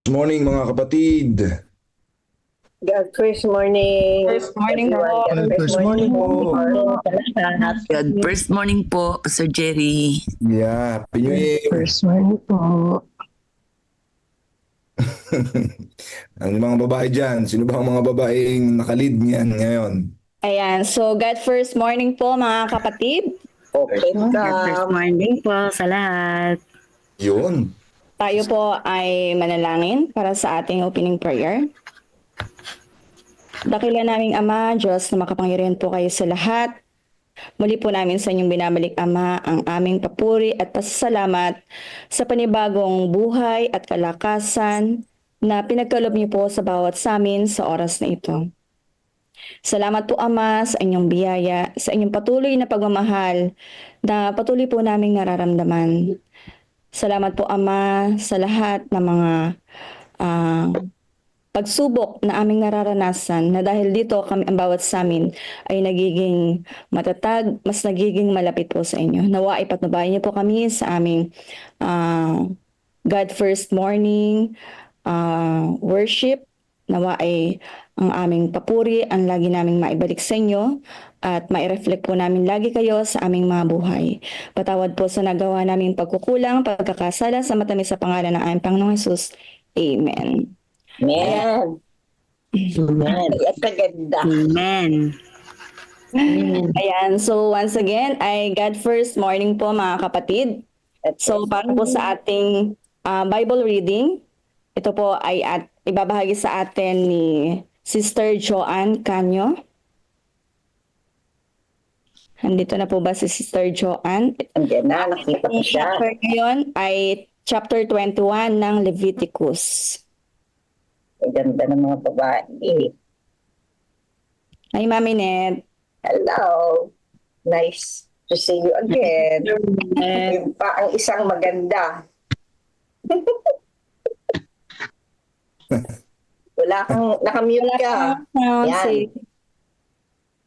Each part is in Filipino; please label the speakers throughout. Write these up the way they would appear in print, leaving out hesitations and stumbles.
Speaker 1: Morning mga kapatid.
Speaker 2: Good first morning.
Speaker 3: First morning po.
Speaker 2: everyone.
Speaker 1: First morning po.
Speaker 3: Good first morning po, Sir Jerry.
Speaker 1: Yeah, Happy New Year.
Speaker 4: First morning po.
Speaker 1: Ang mga babae dyan, sino ba ang mga babaeng nakalid niyan ngayon?
Speaker 5: Ayan, so God first morning po mga kapatid.
Speaker 2: Okay
Speaker 4: First
Speaker 2: ka.
Speaker 4: morning po sa lahat.
Speaker 1: Yun.
Speaker 5: Tayo po ay manalangin para sa ating opening prayer. Dakila naming Ama, Diyos na makapangyarihan po kayo sa lahat. Muli po namin sa inyong binabalik, Ama, ang aming papuri at pasasalamat sa panibagong buhay at kalakasan na pinagkaloob niyo po sa bawat sa amin sa oras na ito. Salamat po, Ama, sa inyong biyaya, sa inyong patuloy na pagmamahal na patuloy po naming nararamdaman. Salamat po, Ama, sa lahat ng mga pagsubok na aming nararanasan na dahil dito kami ang bawat sa amin ay nagiging matatag, mas nagiging malapit po sa inyo. Nawa ipatnubayan niyo po kami sa aming God First Morning worship. Nawa ay ang aming papuri ang lagi naming maibalik sa inyo at mai-reflect po namin lagi kayo sa aming mga buhay. Patawad po sa nagawa naming pagkukulang, pagkakasala sa matamis sa pangalan ng aming Panginoong Hesus. Amen.
Speaker 2: Amen.
Speaker 4: Amen.
Speaker 2: At kaganda.
Speaker 4: Amen.
Speaker 5: Ayan, so once again, ay God First Morning po mga kapatid. So para po sa ating Bible reading, ito po ay ibabahagi sa atin ni Sister Joanne Canyo. Nandito na po ba si Sister Joanne?
Speaker 2: Andiyan na, nakita ko
Speaker 5: Ang
Speaker 2: siya.
Speaker 5: chapter ngayon ay chapter 21 ng Leviticus.
Speaker 2: Ang ganda ng mga babae.
Speaker 5: Ay, Mami Net.
Speaker 2: Hello. Nice to see you again. Yung pa ang isang maganda. Wala kang, nakamute ka. Yan.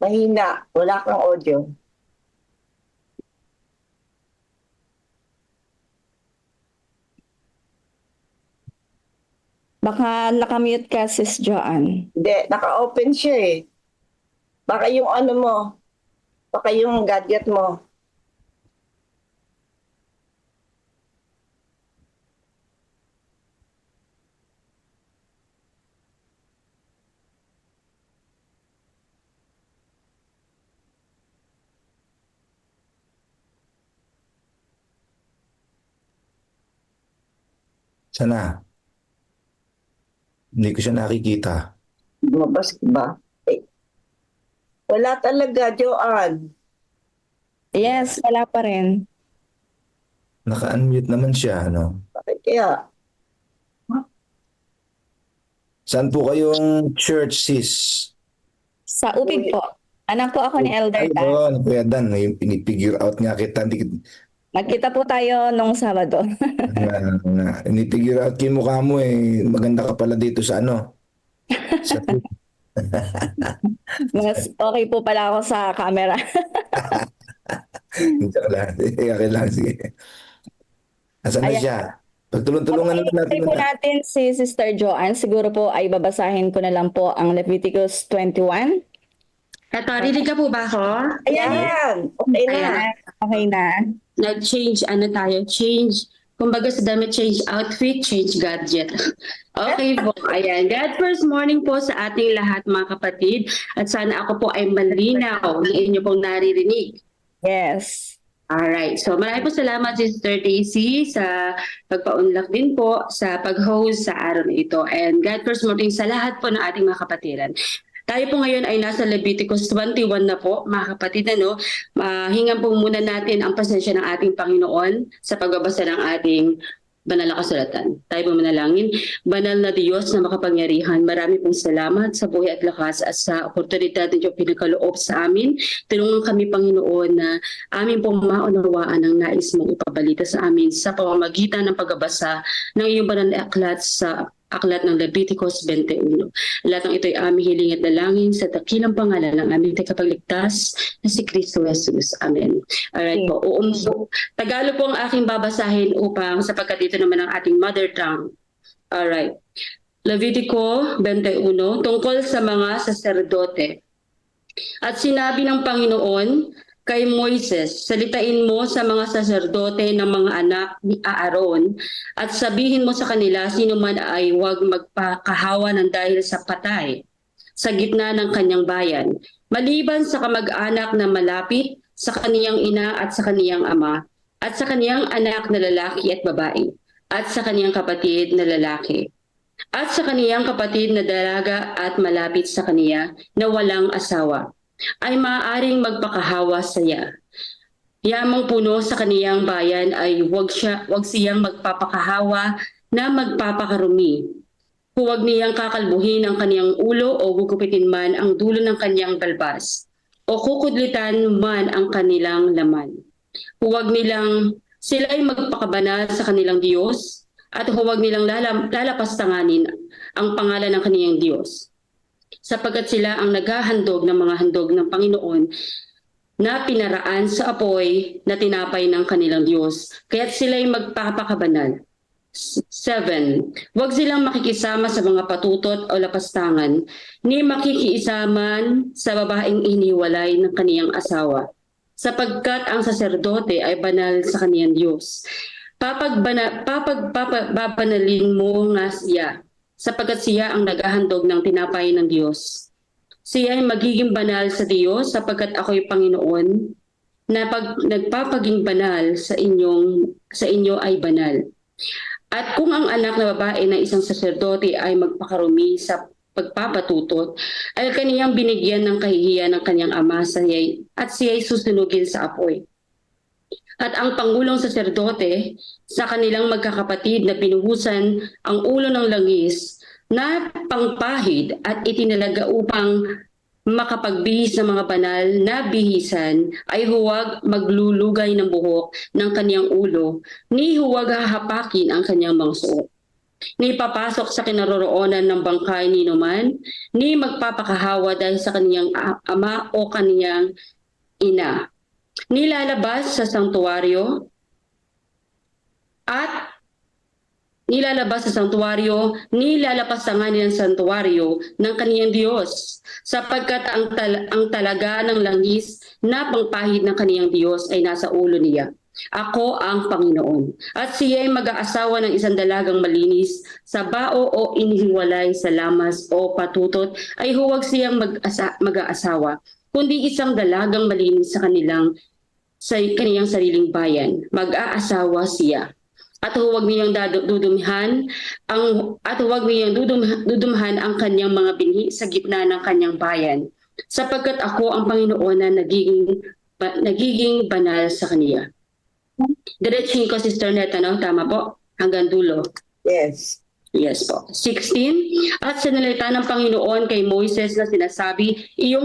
Speaker 2: Mahina. Wala kang audio.
Speaker 5: Baka nakamute ka, Sis Joanne.
Speaker 2: Hindi, naka-open siya eh. Baka yung ano mo, baka yung gadget mo.
Speaker 1: Sana. Hindi ko siya nakikita.
Speaker 2: Lumabas ka ba? Eh, wala talaga, Joanne.
Speaker 5: Yes, wala pa rin.
Speaker 1: Naka-unmute naman siya, ano?
Speaker 2: Bakit kaya?
Speaker 1: Saan po kayong church, sis?
Speaker 5: Sa upig po. Anak po ako ni Elder
Speaker 1: Ay,
Speaker 5: Dan.
Speaker 1: doon, Kuya Dan. Yung pinifigure out nga kita.
Speaker 5: Nagkita po tayo nung Sabado.
Speaker 1: Pinifigure out yung mukha mo eh. Maganda ka pala dito sa ano. Sa
Speaker 5: Mas okay po pala ako sa camera.
Speaker 1: Joke lang. Okay lang, sige. Asan na
Speaker 5: Ayan.
Speaker 1: siya? Pagtulong-tulungan naman natin.
Speaker 5: Pag po natin si Sister Joanne, siguro po ay babasahin ko na lang po ang Leviticus 21.
Speaker 4: Eto, rinig ka po ba ako?
Speaker 2: Ayan. Okay na.
Speaker 4: Ayan.
Speaker 5: Okay na.
Speaker 4: Nag-change, change. Kumbaga sa damit, change outfit, change gadget. Okay po, ayan. God first morning po sa ating lahat mga kapatid. At sana ako po ay malinaw na inyo pong naririnig.
Speaker 5: Yes.
Speaker 4: Alright, so maraming po salamat Sister Daisy sa pagpa-unlock din po sa pag-host sa araw na ito. And God first morning sa lahat po ng ating mga kapatiran. Tayo po ngayon ay nasa Leviticus 21 na po, mga kapatid. Hingan po muna natin ang pasensya ng ating Panginoon sa pagbabasa ng ating banal na kasulatan. Tayo po manalangin. Banal na Diyos na makapangyarihan, marami pong salamat sa buhay at lakas at sa oportunidad na iyong pinagkaloob sa amin. Tulungan kami, Panginoon, na amin pong maunawaan ang nais mong ipabalita sa amin sa pamamagitan ng pagbabasa ng iyong banal na aklat sa aklat ng Leviticus 21. Lahat ng ito ay aming hiling at dalangin sa dakilang pangalan ng aming tagapagligtas na si Kristo Jesus. Amen. Alright po. Tagalog po ang aking babasahin upang sapagkat ito naman ang ating mother tongue. Alright. Levitico 21, tungkol sa mga saserdote. At sinabi ng Panginoon kay Moises, salitain mo sa mga saserdote ng mga anak ni Aaron at sabihin mo sa kanila, sino man ay huwag magpakahawa ng dahil sa patay sa gitna ng kanyang bayan, maliban sa kamag-anak na malapit sa kaniyang ina at sa kaniyang ama, at sa kaniyang anak na lalaki at babae, at sa kaniyang kapatid na lalaki, at sa kaniyang kapatid na dalaga at malapit sa kaniya na walang asawa, ay maaaring magpakahawa sa iya. Yamang puno sa kaniyang bayan ay huwag siyang magpapakahawa na magpapakarumi. Huwag niyang kakalbuhin ang kaniyang ulo o gugupitin man ang dulo ng kaniyang balbas o kukudlitan man ang kanilang laman. Huwag nilang sila'y magpakabanal sa kanilang Diyos at huwag nilang lalapastanganin ang pangalan ng kaniyang Diyos, sapagkat sila ang naghahandog ng mga handog ng Panginoon na pinaraan sa apoy na tinapay ng kanilang Diyos, kaya't sila'y magpapakabanal. 7. Huwag silang makikisama sa mga patutot o lapastangan, ni makikiisaman sa babaeng iniwalay ng kaniyang asawa, sapagkat ang saserdote ay banal sa kaniyang Diyos. Babanalin mo nga siya, sapagkat siya ang naghahandog ng tinapay ng Diyos. Siya ay magiging banal sa Diyos, sapagkat ako'y Panginoon, na pag nagpapaging banal sa inyo ay banal. At kung ang anak na babae ng isang saserdote ay magpakarumi sa pagpapatutot, ay kaniyang binigyan ng kahihiyan ng kanyang ama at siya'y susunugin sa apoy. At ang pangulong saserdote sa kanilang magkakapatid na binuhusan ang ulo ng langis na pangpahid at itinalaga upang makapagbihis ng mga banal na bihisan, ay huwag maglulugay ng buhok ng kaniyang ulo, ni huwag hahapakin ang kaniyang mga suot, ni papasok sa kinaroroonan ng bangkay ni numan, ni magpapakahawa dahil sa kaniyang ama o kaniyang ina, ni lalabas sa sanktuaryo nilalapastangan ng santuaryo ng kaniyang Diyos, sapagkat ang talaga ng langis na pangpahid ng kaniyang Diyos ay nasa ulo niya. Ako ang Panginoon. At siya ay mag-aasawa ng isang dalagang malinis sa bao o inihiwalay sa lamas o patutot, ay huwag siyang mag-aasawa, kundi isang dalagang malinis sa kaniyang sariling bayan. Mag-aasawa siya. At huwag niyang dudumhan ang kanyang mga binhi sa gitna ng kanyang bayan, sapagkat ako ang Panginoon na nagiging banal sa kaniya. Diretsin ko, Sister Neta, no? Tama po? Hanggang dulo.
Speaker 2: Yes.
Speaker 4: Yes po. 16. At sinalita ng Panginoon kay Moises na sinasabi, iyong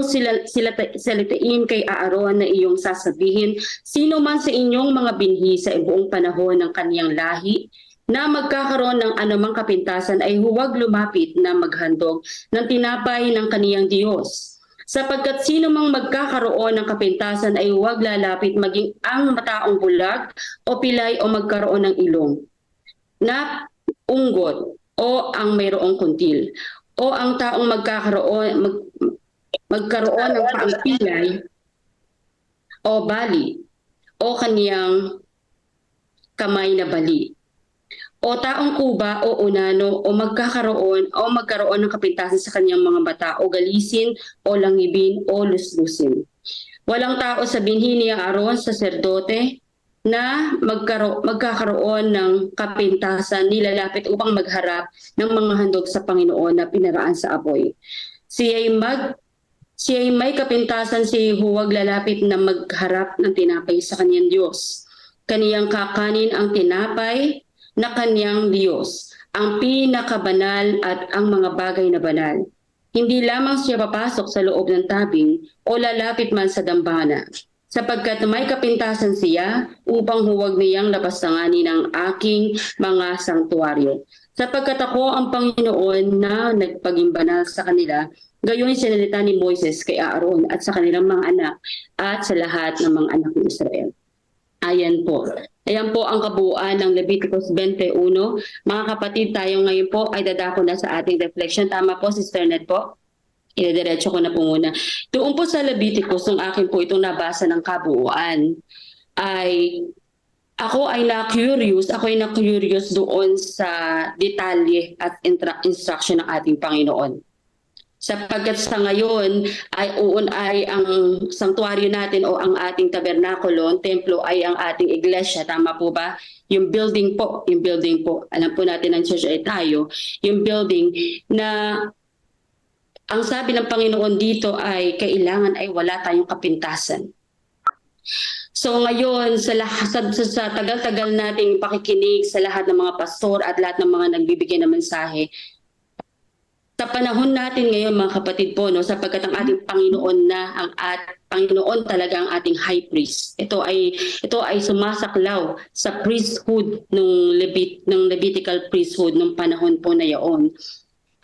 Speaker 4: salitain kay Aaron na iyong sasabihin, sino man sa inyong mga binhi sa buong panahon ng kaniyang lahi na magkakaroon ng anumang kapintasan ay huwag lumapit na maghandog ng tinapay ng kaniyang Diyos. Sapagkat sino mang magkakaroon ng kapintasan ay huwag lalapit maging ang mataong bulag o pilay o magkaroon ng ilong na unggot o ang mayroong kuntil o ang taong magkaroon ng paang pilay o bali o kaniyang kamay na bali o taong kuba o unano o magkaroon ng kapintasan sa kaniyang mga bata o galisin o langibin o luslusin. Walang tao sa binhi ni Aaron, saserdote, na magkakaroon ng kapintasan nilalapit upang magharap ng mga handog sa Panginoon na pinaraan sa apoy. Siya'y may kapintasan, si huwag lalapit na magharap ng tinapay sa kaniyang Diyos. Kaniyang kakanin ang tinapay na kaniyang Diyos, ang pinakabanal at ang mga bagay na banal. Hindi lamang siya papasok sa loob ng tabing o lalapit man sa dambana, sapagkat may kapintasan siya upang huwag niyang lapastanganin ang aking mga sanktuaryo. Sapagkat ako ang Panginoon na nagpaging banal sa kanila, gayon sinalita ni Moises kay Aaron at sa kanilang mga anak at sa lahat ng mga anak ng Israel. Ayan po. Ayan po ang kabuuan ng Leviticus 21. Mga kapatid, tayo ngayon po ay dadako na sa ating reflection. Tama po, Sister Ned po? Idediretso ko na po muna. Doon po sa Leviticus, nung akin po itong nabasa ng kabuuan, ay ako ay na-curious doon sa detalye at instruction ng ating Panginoon. Sapagkat sa ngayon ay ang sanctuaryo natin o ang ating tabernakulo, ang templo ay ang ating iglesia, tama po ba? Yung building po, alam po natin ang church ay tayo, yung building na ang sabi ng Panginoon dito ay kailangan ay wala tayong kapintasan. So ngayon, sa tagal-tagal nating pakikinig sa lahat ng mga pastor at lahat ng mga nagbibigay ng mensahe, sa panahon natin ngayon mga kapatid po, no, sapagkat ang ating Panginoon Panginoon talaga ang ating high priest. Ito ay sumasaklaw sa priesthood ng Levitical priesthood ng panahon po na yaon.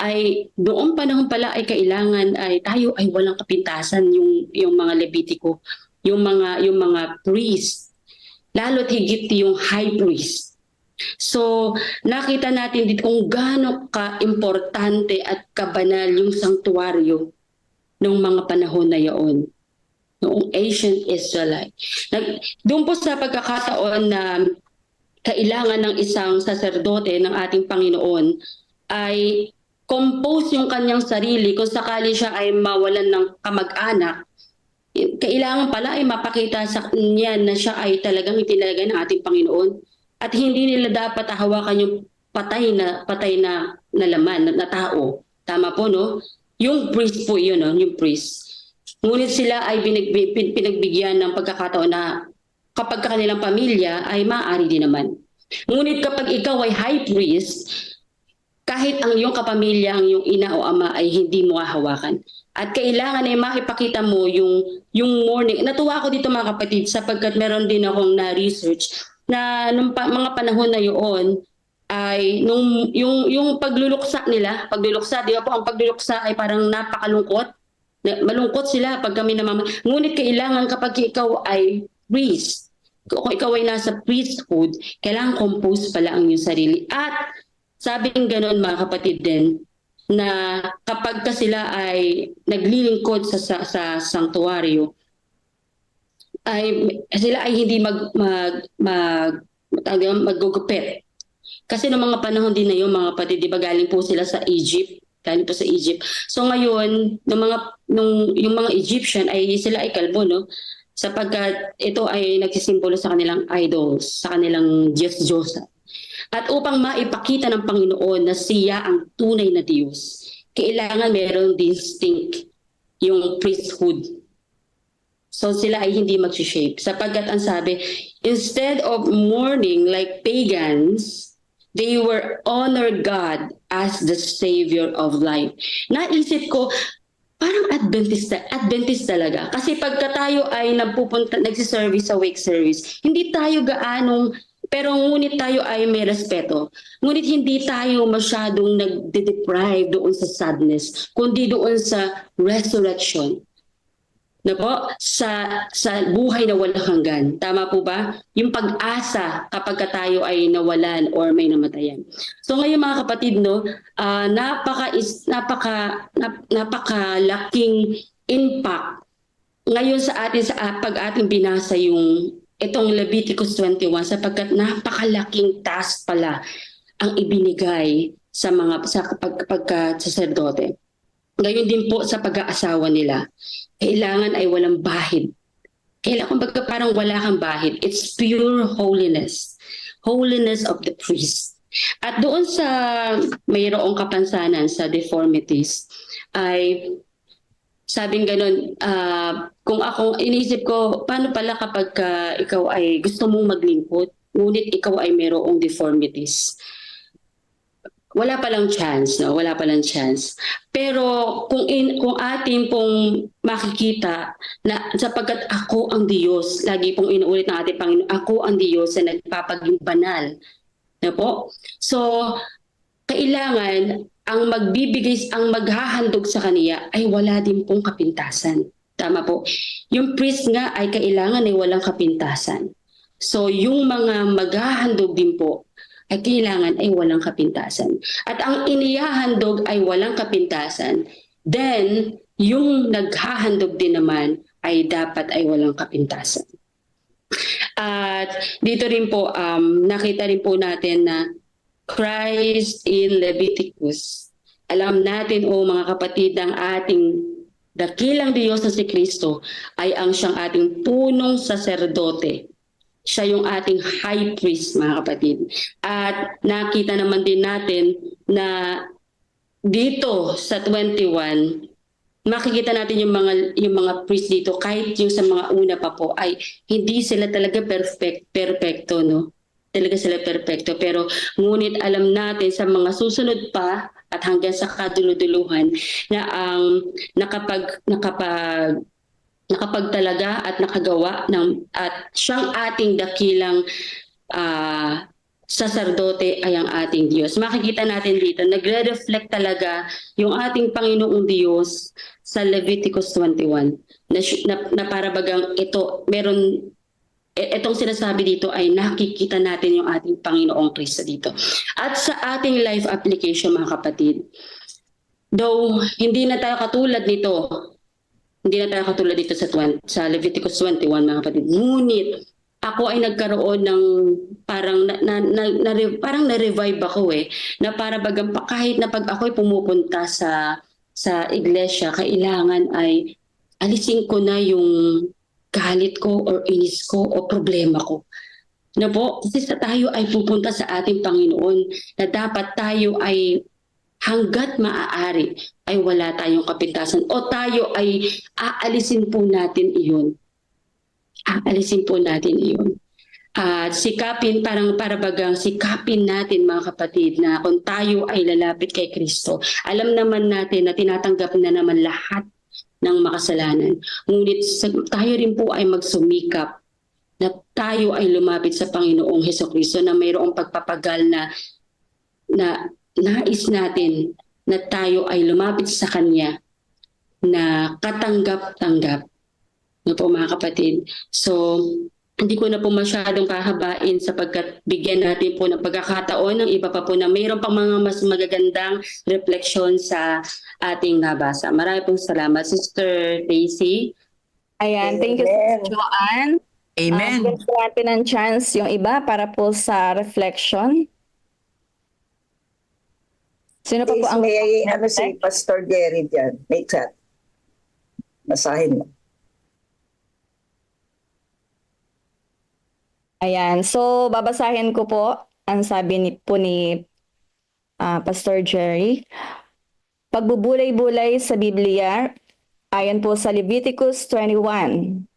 Speaker 4: Ay noong panahon pala ay kailangan ay tayo ay walang kapintasan yung mga Levitiko, yung mga priest, lalo't higit yung high priest. So, nakita natin dito kung gaano ka-importante at kabanal yung sanctuaryo ng mga panahon na yaon, noong ancient Israelite. Doon po sa pagkakataon na kailangan ng isang saserdote ng ating Panginoon ay compose yung kanyang sarili kung sakali siya ay mawalan ng kamag-anak, kailangan pala ay mapakita sa kanya na siya ay talagang itinalagay ng ating Panginoon. At hindi nila dapat hawakan yung patay na laman, na tao. Tama po, no? Yung priest po yun, no? Yung priest. Ngunit sila ay pinagbigyan ng pagkakataon na kapag kanilang pamilya ay maaari din naman. Ngunit kapag ikaw ay high priest, kahit ang iyong kapamilya, ang iyong ina o ama ay hindi mo hahawakan. At kailangan ay makipakita mo yung morning. Natuwa ako dito mga kapatid sapagkat meron din akong na-research na nung mga panahon na yun ay yung pagluluksa nila, di ba po ang pagluluksa ay parang napakalungkot. Malungkot sila pag kami ngunit kailangan kapag ikaw ay priest, kung ikaw ay nasa priesthood, kailangan compose pala ang iyong sarili. At sabing ganoon mga kapatid din, na kapag sila ay naglilingkod sa sanctuaryo, ay sila ay hindi maggugupit. Kasi noong mga panahon din na yun, mga kapatid, di ba galing po sila sa Egypt. So ngayon, yung mga Egyptian ay sila ay kalbo, no? Sapagkat ito ay nagsisimbolo sa kanilang idols, sa kanilang Diyos-Diyosa. At upang maipakita ng Panginoon na siya ang tunay na Diyos, kailangan meron distinct yung priesthood. So sila ay hindi mag-shape. Sapagkat ang sabi, instead of mourning like pagans, they were honor God as the Savior of life. Naisip ko, parang Adventist talaga. Kasi pagka tayo ay nagsiservice sa wake service, hindi tayo pero ngunit tayo ay may respeto. Ngunit hindi tayo masyadong nagde-deprive doon sa sadness, kundi doon sa resurrection. Na po, sa buhay na walang hanggan. Tama po ba? Yung pag-asa kapag tayo ay nawalan or may namatayan. So ngayon mga kapatid, no, napakalaking impact ngayon sa atin pag ating binasa yung itong Leviticus 21 sapagkat napakalaking task pala ang ibinigay sa pagka-saserdote. Gayon din po sa pag-aasawa nila. Kailangan ay walang bahid. Kumbaga parang wala kang bahid. It's pure holiness. Holiness of the priest. At doon sa mayroong kapansanan sa deformities, ay sabing ganun, kung ako, inisip ko, paano pala kapag ikaw ay gusto mong maglingkod, ngunit ikaw ay mayroong deformities. Wala palang chance, no? Wala palang chance. Pero kung atin pong makikita na sapagkat ako ang Diyos, lagi pong inuulit ng ating Panginoon, ako ang Diyos na nagpapaging banal. Na po? So, kailangan ang maghahandog sa kaniya ay wala din pong kapintasan. Tama po. Yung priest nga ay kailangan ay walang kapintasan. So yung mga maghahandog din po ay kailangan ay walang kapintasan. At ang inihahandog ay walang kapintasan, then yung naghahandog din naman ay dapat ay walang kapintasan. At dito rin po, nakita rin po natin na Christ in Leviticus. Alam natin mga kapatid, ang ating dakilang Diyos na si Kristo ay ang siyang ating punong saserdote. Siya yung ating high priest, mga kapatid. At nakita naman din natin na dito sa 21, makikita natin yung mga priest dito, kahit yung sa mga una pa po, ay hindi sila talaga perfecto, no? Talaga sila perfecto. Pero ngunit alam natin sa mga susunod pa at hanggang sa kaduluduluhan na ang nakapagtalaga at nakagawa at siyang ating dakilang saserdote ay ang ating Diyos. Makikita natin dito, nagre-reflect talaga yung ating Panginoong Diyos sa Leviticus 21 na para bagang itong sinasabi dito ay nakikita natin yung ating Panginoong Kristo dito. At sa ating life application, mga kapatid, though hindi na tayo katulad nito sa Leviticus 21, mga kapatid, ngunit ako ay nagkaroon ng parang parang na-revive ako na para bagang kahit na pag ako'y pumupunta sa iglesia, kailangan ay alisin ko na yung galit ko or inis ko o problema ko. Na po, kasi tayo ay pupunta sa ating Panginoon na dapat tayo ay hanggat maaari ay wala tayong kapintasan o tayo ay aalisin po natin iyon. Sikapin, para bagang sikapin natin, mga kapatid, na kung tayo ay lalapit kay Kristo, alam naman natin na tinatanggap na naman lahat ng makasalanan. Ngunit tayo rin po ay magsumikap na tayo ay lumapit sa Panginoong Hesukristo na mayroong pagpapagal na nais natin na tayo ay lumapit sa Kanya na katanggap-tanggap. No po, mga kapatid. So, hindi ko na po masyadong pahabain sapagkat bigyan natin po ng pagkakataon ng iba pa po na mayroon pang mga mas magagandang refleksyon sa ating nabasa. Marami pong salamat, Sister Daisy.
Speaker 5: Ayan, thank you,
Speaker 2: Amen.
Speaker 5: Joanne.
Speaker 3: Amen.
Speaker 5: Bigyan po natin ng chance yung iba para po sa reflection. Sino pa po ang...
Speaker 2: May si Pastor Jerry dyan. May chat. Basahin mo.
Speaker 5: Ayan, so babasahin ko po ang sabi ni Pastor Jerry. Pagbubulay-bulay sa Biblia, ayon po sa Leviticus 21.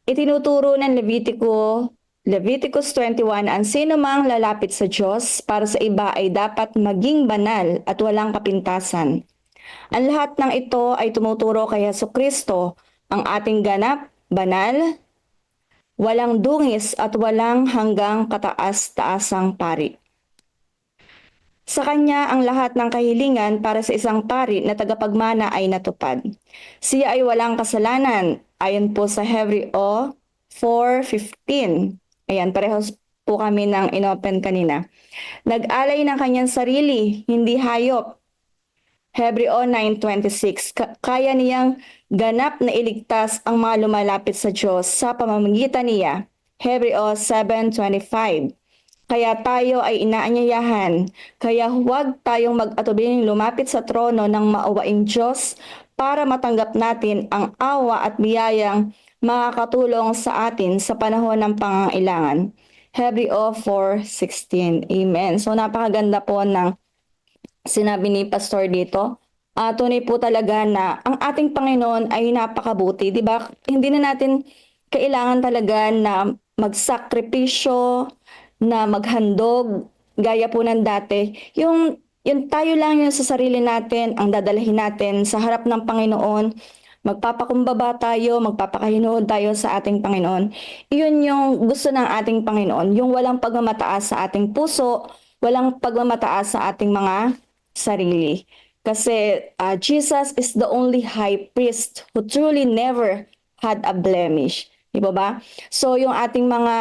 Speaker 5: Itinuturo ng Leviticus 21 ang sino mang lalapit sa Diyos para sa iba ay dapat maging banal at walang kapintasan. Ang lahat ng ito ay tumuturo kay Hesukristo, ang ating ganap, banal, walang dungis at walang hanggang kataas-taasang pari. Sa kanya ang lahat ng kahilingan para sa isang pari na tagapagmana ay natupad. Siya ay walang kasalanan, ayon po sa Hebreo 4:15. Ayan, parehas po kami ng inopen kanina. Nag-alay ng kanyang sarili, hindi hayop. Hebreo 9:26. Kaya niyang ganap na iligtas ang mga lumalapit sa Diyos sa pamamagitan niya. Hebreo 7:25. Kaya tayo ay inaanyayahan, kaya huwag tayong mag-atubiling lumapit sa trono ng maawaing Diyos para matanggap natin ang awa at biyayang makakatulong sa atin sa panahon ng pangangailangan. Hebreo 4:16. Amen. So napakaganda po ng sinabi ni Pastor dito. Tunay po talaga na ang ating Panginoon ay napakabuti, di ba? Hindi na natin kailangan talaga na magsakripisyo, na maghandog, gaya po ng dati. Yung tayo lang yung sa sarili natin, ang dadalhin natin sa harap ng Panginoon. Magpapakumbaba tayo, magpapakahinood tayo sa ating Panginoon. Iyon yung gusto ng ating Panginoon, yung walang pagmamataas sa ating puso, walang pagmamataas sa ating mga sarili. Kasi Jesus is the only high priest who truly never had a blemish. Di ba ba? So yung ating mga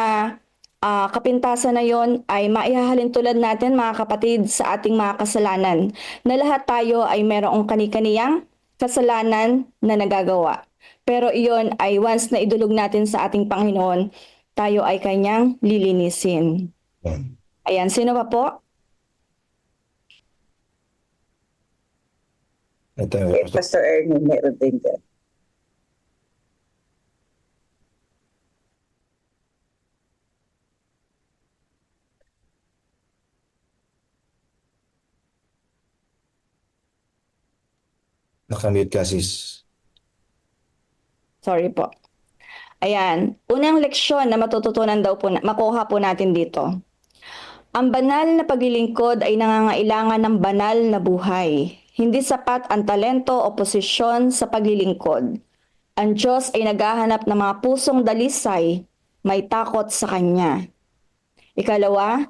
Speaker 5: kapintasan na yon ay maihahalin tulad natin mga kapatid sa ating mga kasalanan na lahat tayo ay merong kani-kaniyang kasalanan na nagagawa. Pero iyon ay once na idulog natin sa ating Panginoon, tayo ay kanyang lilinisin. Ayan, sino pa po?
Speaker 1: Ito,
Speaker 2: Pastor Ernie, meron din dyan.
Speaker 1: nakamute ka sis.
Speaker 5: Sorry po. Ayan, unang leksyon na matututunan daw po, makuha po natin dito. Ang banal na paglilingkod ay nangangailangan ng banal na buhay. Hindi sapat ang talento o posisyon sa paglilingkod. Ang Diyos ay naghahanap ng mga pusong dalisay, may takot sa Kanya. Ikalawa,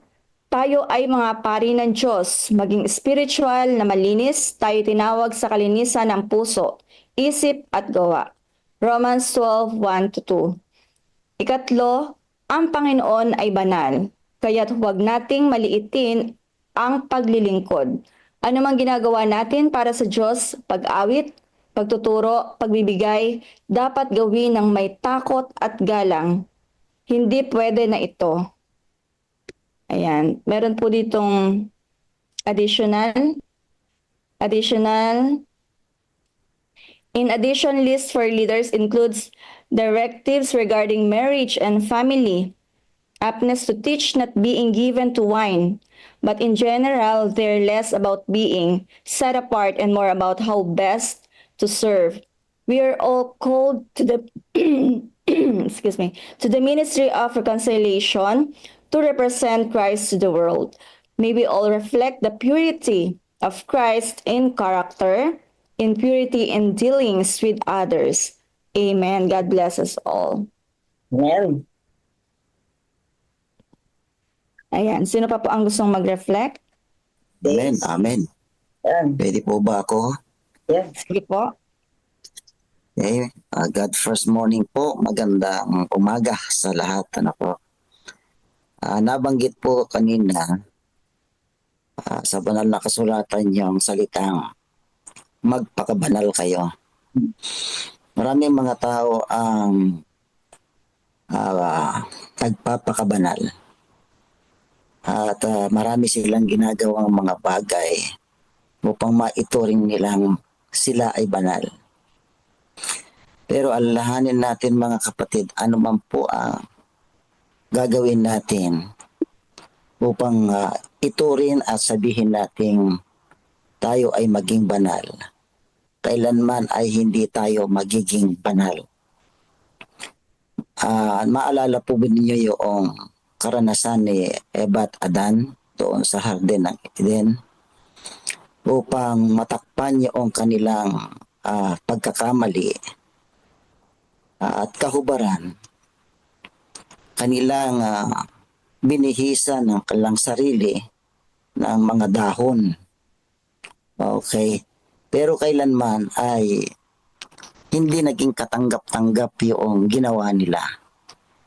Speaker 5: tayo ay mga pari ng Diyos, maging spiritual na malinis, tayo tinawag sa kalinisan ng puso, isip at gawa. Romans 12:1-2. Ikatlo, ang Panginoon ay banal, kaya't huwag nating maliitin ang paglilingkod. Ano mang ginagawa natin para sa Diyos, pag-awit, pagtuturo, pagbibigay, dapat gawin ng may takot at galang. Hindi pwede na ito. Ayan, meron po ditong additional. In addition, list for leaders includes directives regarding marriage and family, aptness to teach, not being given to wine, but in general, they're less about being set apart and more about how best to serve. We are all called to the excuse me, to the ministry of reconciliation to represent Christ to the world. May we all reflect the purity of Christ in character, in purity in dealings with others. Amen. God bless us all.
Speaker 2: Amen.
Speaker 5: Ayan, sino pa po ang gustong mag-reflect?
Speaker 6: Amen, amen.
Speaker 2: Yan.
Speaker 6: Pwede po ba ako?
Speaker 2: Yan.
Speaker 5: Sige po.
Speaker 6: Okay. God first morning po. Magandang umaga sa lahat. Ano po? Nabanggit po kanina sa banal na kasulatan yung salitang magpakabanal kayo. Maraming mga tao ang nagpapakabanal. At marami silang ginagawang mga bagay upang maituring nilang sila ay banal. Pero alalahanin natin mga kapatid, ano man po ang gagawin natin upang ituring at sabihin natin tayo ay maging banal. Kailanman ay hindi tayo magiging banal. Maalala po ba ninyo yung karanasan ni Eva at Adan doon sa Harden ng Eden upang matakpan yung kanilang pagkakamali at kahubaran, kanilang binihisan ng kanilang sarili ng mga dahon. Okay. Pero kailanman ay hindi naging katanggap-tanggap yung ginawa nila.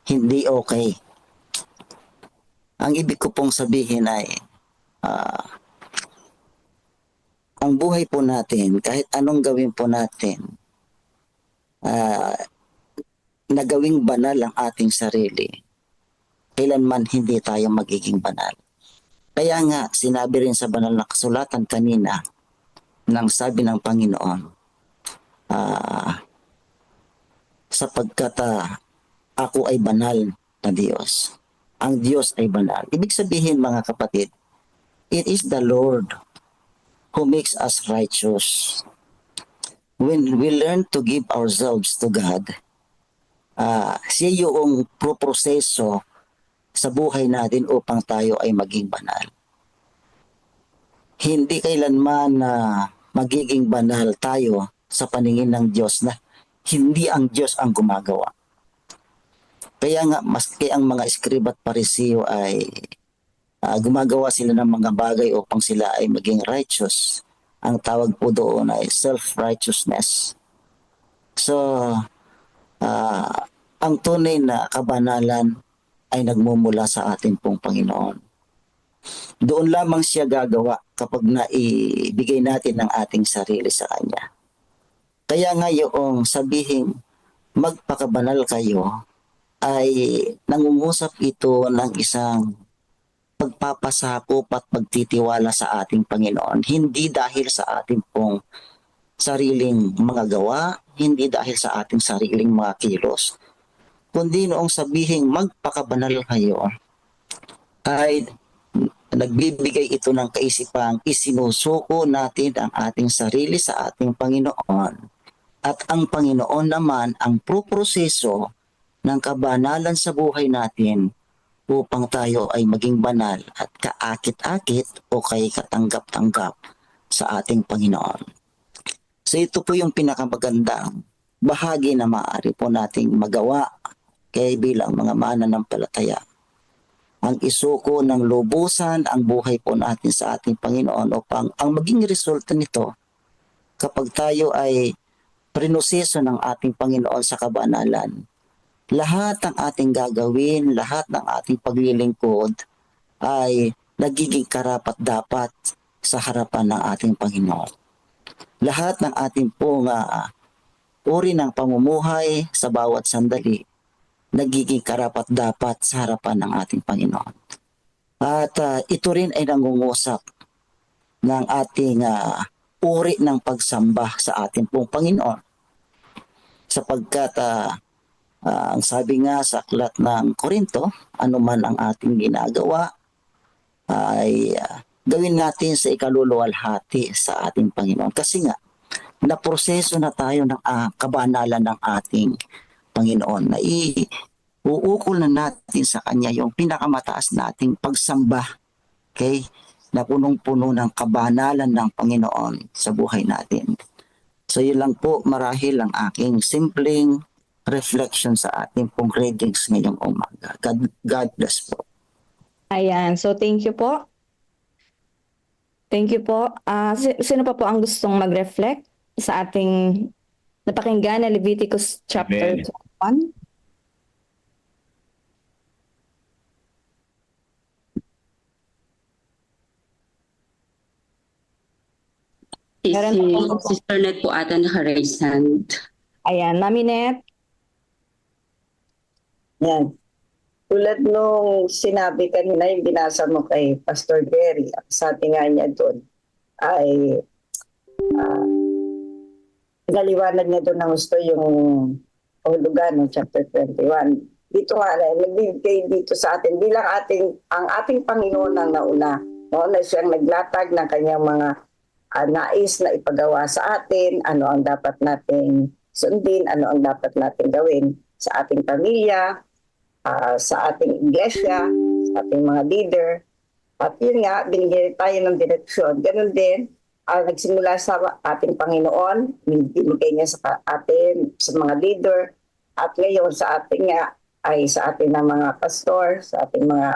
Speaker 6: Hindi okay. Ang ibig ko pong sabihin ay ang buhay po natin, kahit anong gawin po natin, nagawing banal ang ating sarili, kailanman hindi tayo magiging banal. Kaya nga, sinabi rin sa banal na kasulatan kanina, nang sabi ng Panginoon, sapagkat ako ay banal na Diyos. Ang Diyos ay banal. Ibig sabihin mga kapatid, it is the Lord who makes us righteous. When we learn to give ourselves to God, siya yung proseso sa buhay natin upang tayo ay maging banal. Hindi kailanman magiging banal tayo sa paningin ng Diyos na hindi ang Diyos ang gumagawa. Kaya nga, maski ang mga Eskriba at Parisiyo ay gumagawa sila ng mga bagay upang sila ay maging righteous. Ang tawag po doon ay self-righteousness. So, ang tunay na kabanalan ay nagmumula sa ating pong Panginoon. Doon lamang siya gagawa kapag naibigay natin ang ating sarili sa Kanya. Kaya nga yung sabihing magpakabanal kayo ay nangungusap ito ng isang pagpapasakop at pagtitiwala sa ating Panginoon. Hindi dahil sa ating pong sariling mga gawa, hindi dahil sa ating sariling mga kilos, kundi noong sabihing magpakabanal kayo ay nagbibigay ito ng kaisipang isinusuko natin ang ating sarili sa ating Panginoon. At ang Panginoon naman ang proproseso ng kabanalan sa buhay natin upang tayo ay maging banal at kaakit-akit o kay katanggap-tanggap sa ating Panginoon. So ito po yung pinakamagandang bahagi na maaari po nating magawa kaya bilang mga mananampalataya. Ang isuko ng lubusan ang buhay po natin sa ating Panginoon upang ang maging resulta nito kapag tayo ay prinoseso ng ating Panginoon sa kabanalan, lahat ng ating gagawin, lahat ng ating paglilingkod ay nagiging karapat-dapat sa harapan ng ating Panginoon. Lahat ng ating pong uri ng pamumuhay sa bawat sandali, nagiging karapat-dapat sa harapan ng ating Panginoon. At ito rin ay nangungusap ng ating uri ng pagsamba sa ating pong Panginoon. Sapagkat ang sabi nga sa aklat ng Korinto, anuman ang ating ginagawa ay gawin natin sa ikaluluwalhati sa ating Panginoon. Kasi nga, naproseso na tayo ng kabanalan ng ating Panginoon na iuukol na natin sa Kanya yung pinakamataas nating pagsamba, okay? Na punong-puno ng kabanalan ng Panginoon sa buhay natin. So yun lang po marahil ang aking simpleng reflection sa ating pong readings ngayong umaga. God bless po.
Speaker 5: Ayan. So, thank you po. Thank you po. Sino pa po ang gustong mag-reflect sa ating napakinggan na Leviticus chapter
Speaker 1: Amen.
Speaker 5: 21? Meron
Speaker 4: Si
Speaker 5: po.
Speaker 4: Sister Net po ata naka-raise hand.
Speaker 5: Ayan. Mami Net.
Speaker 2: Yan. Tulad nung sinabi kanina, yung binasa mo kay Pastor Gary, ang sabi nga niya doon ay naliwanag niya doon ng gusto yung kahulugan ng chapter 21. Dito nga na, nagbibigay dito sa atin bilang ang ating Panginoon ang nauna. Nauna siyang naglatag ng kanyang mga nais na ipagawa sa atin, ano ang dapat nating sundin, ano ang dapat nating gawin sa ating pamilya, sa ating iglesia, sa ating mga leader. At yun nga, binigyan tayo ng direksyon. Ganun din, nagsimula sa ating Panginoon, binigay niya sa atin, sa mga leader, at ngayon sa ating nga, ay sa ating na mga pastor, sa ating mga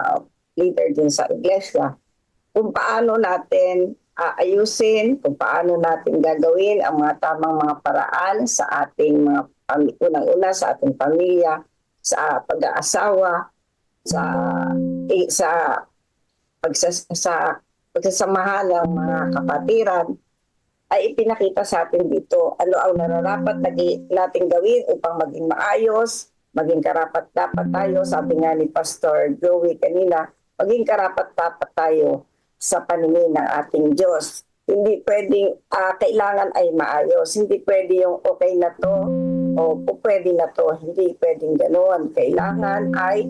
Speaker 2: leader din sa iglesia, kung paano natin ayusin, kung paano natin gagawin ang mga tamang mga paraan sa ating mga unang-una sa ating pamilya, sa pag-aasawa, sa pagsasamahan ng mga kapatiran, ay ipinakita sa atin dito ano ang nararapat natin gawin upang maging maayos, maging karapat-dapat tayo. Sabi nga ni Pastor Joey kanina, maging karapat-dapat tayo sa paningin ng ating Diyos. Hindi pwedeng kailangan ay maayos. Hindi pwede yung okay na to o pwede na to. Hindi pwedeng ganoon. Kailangan ay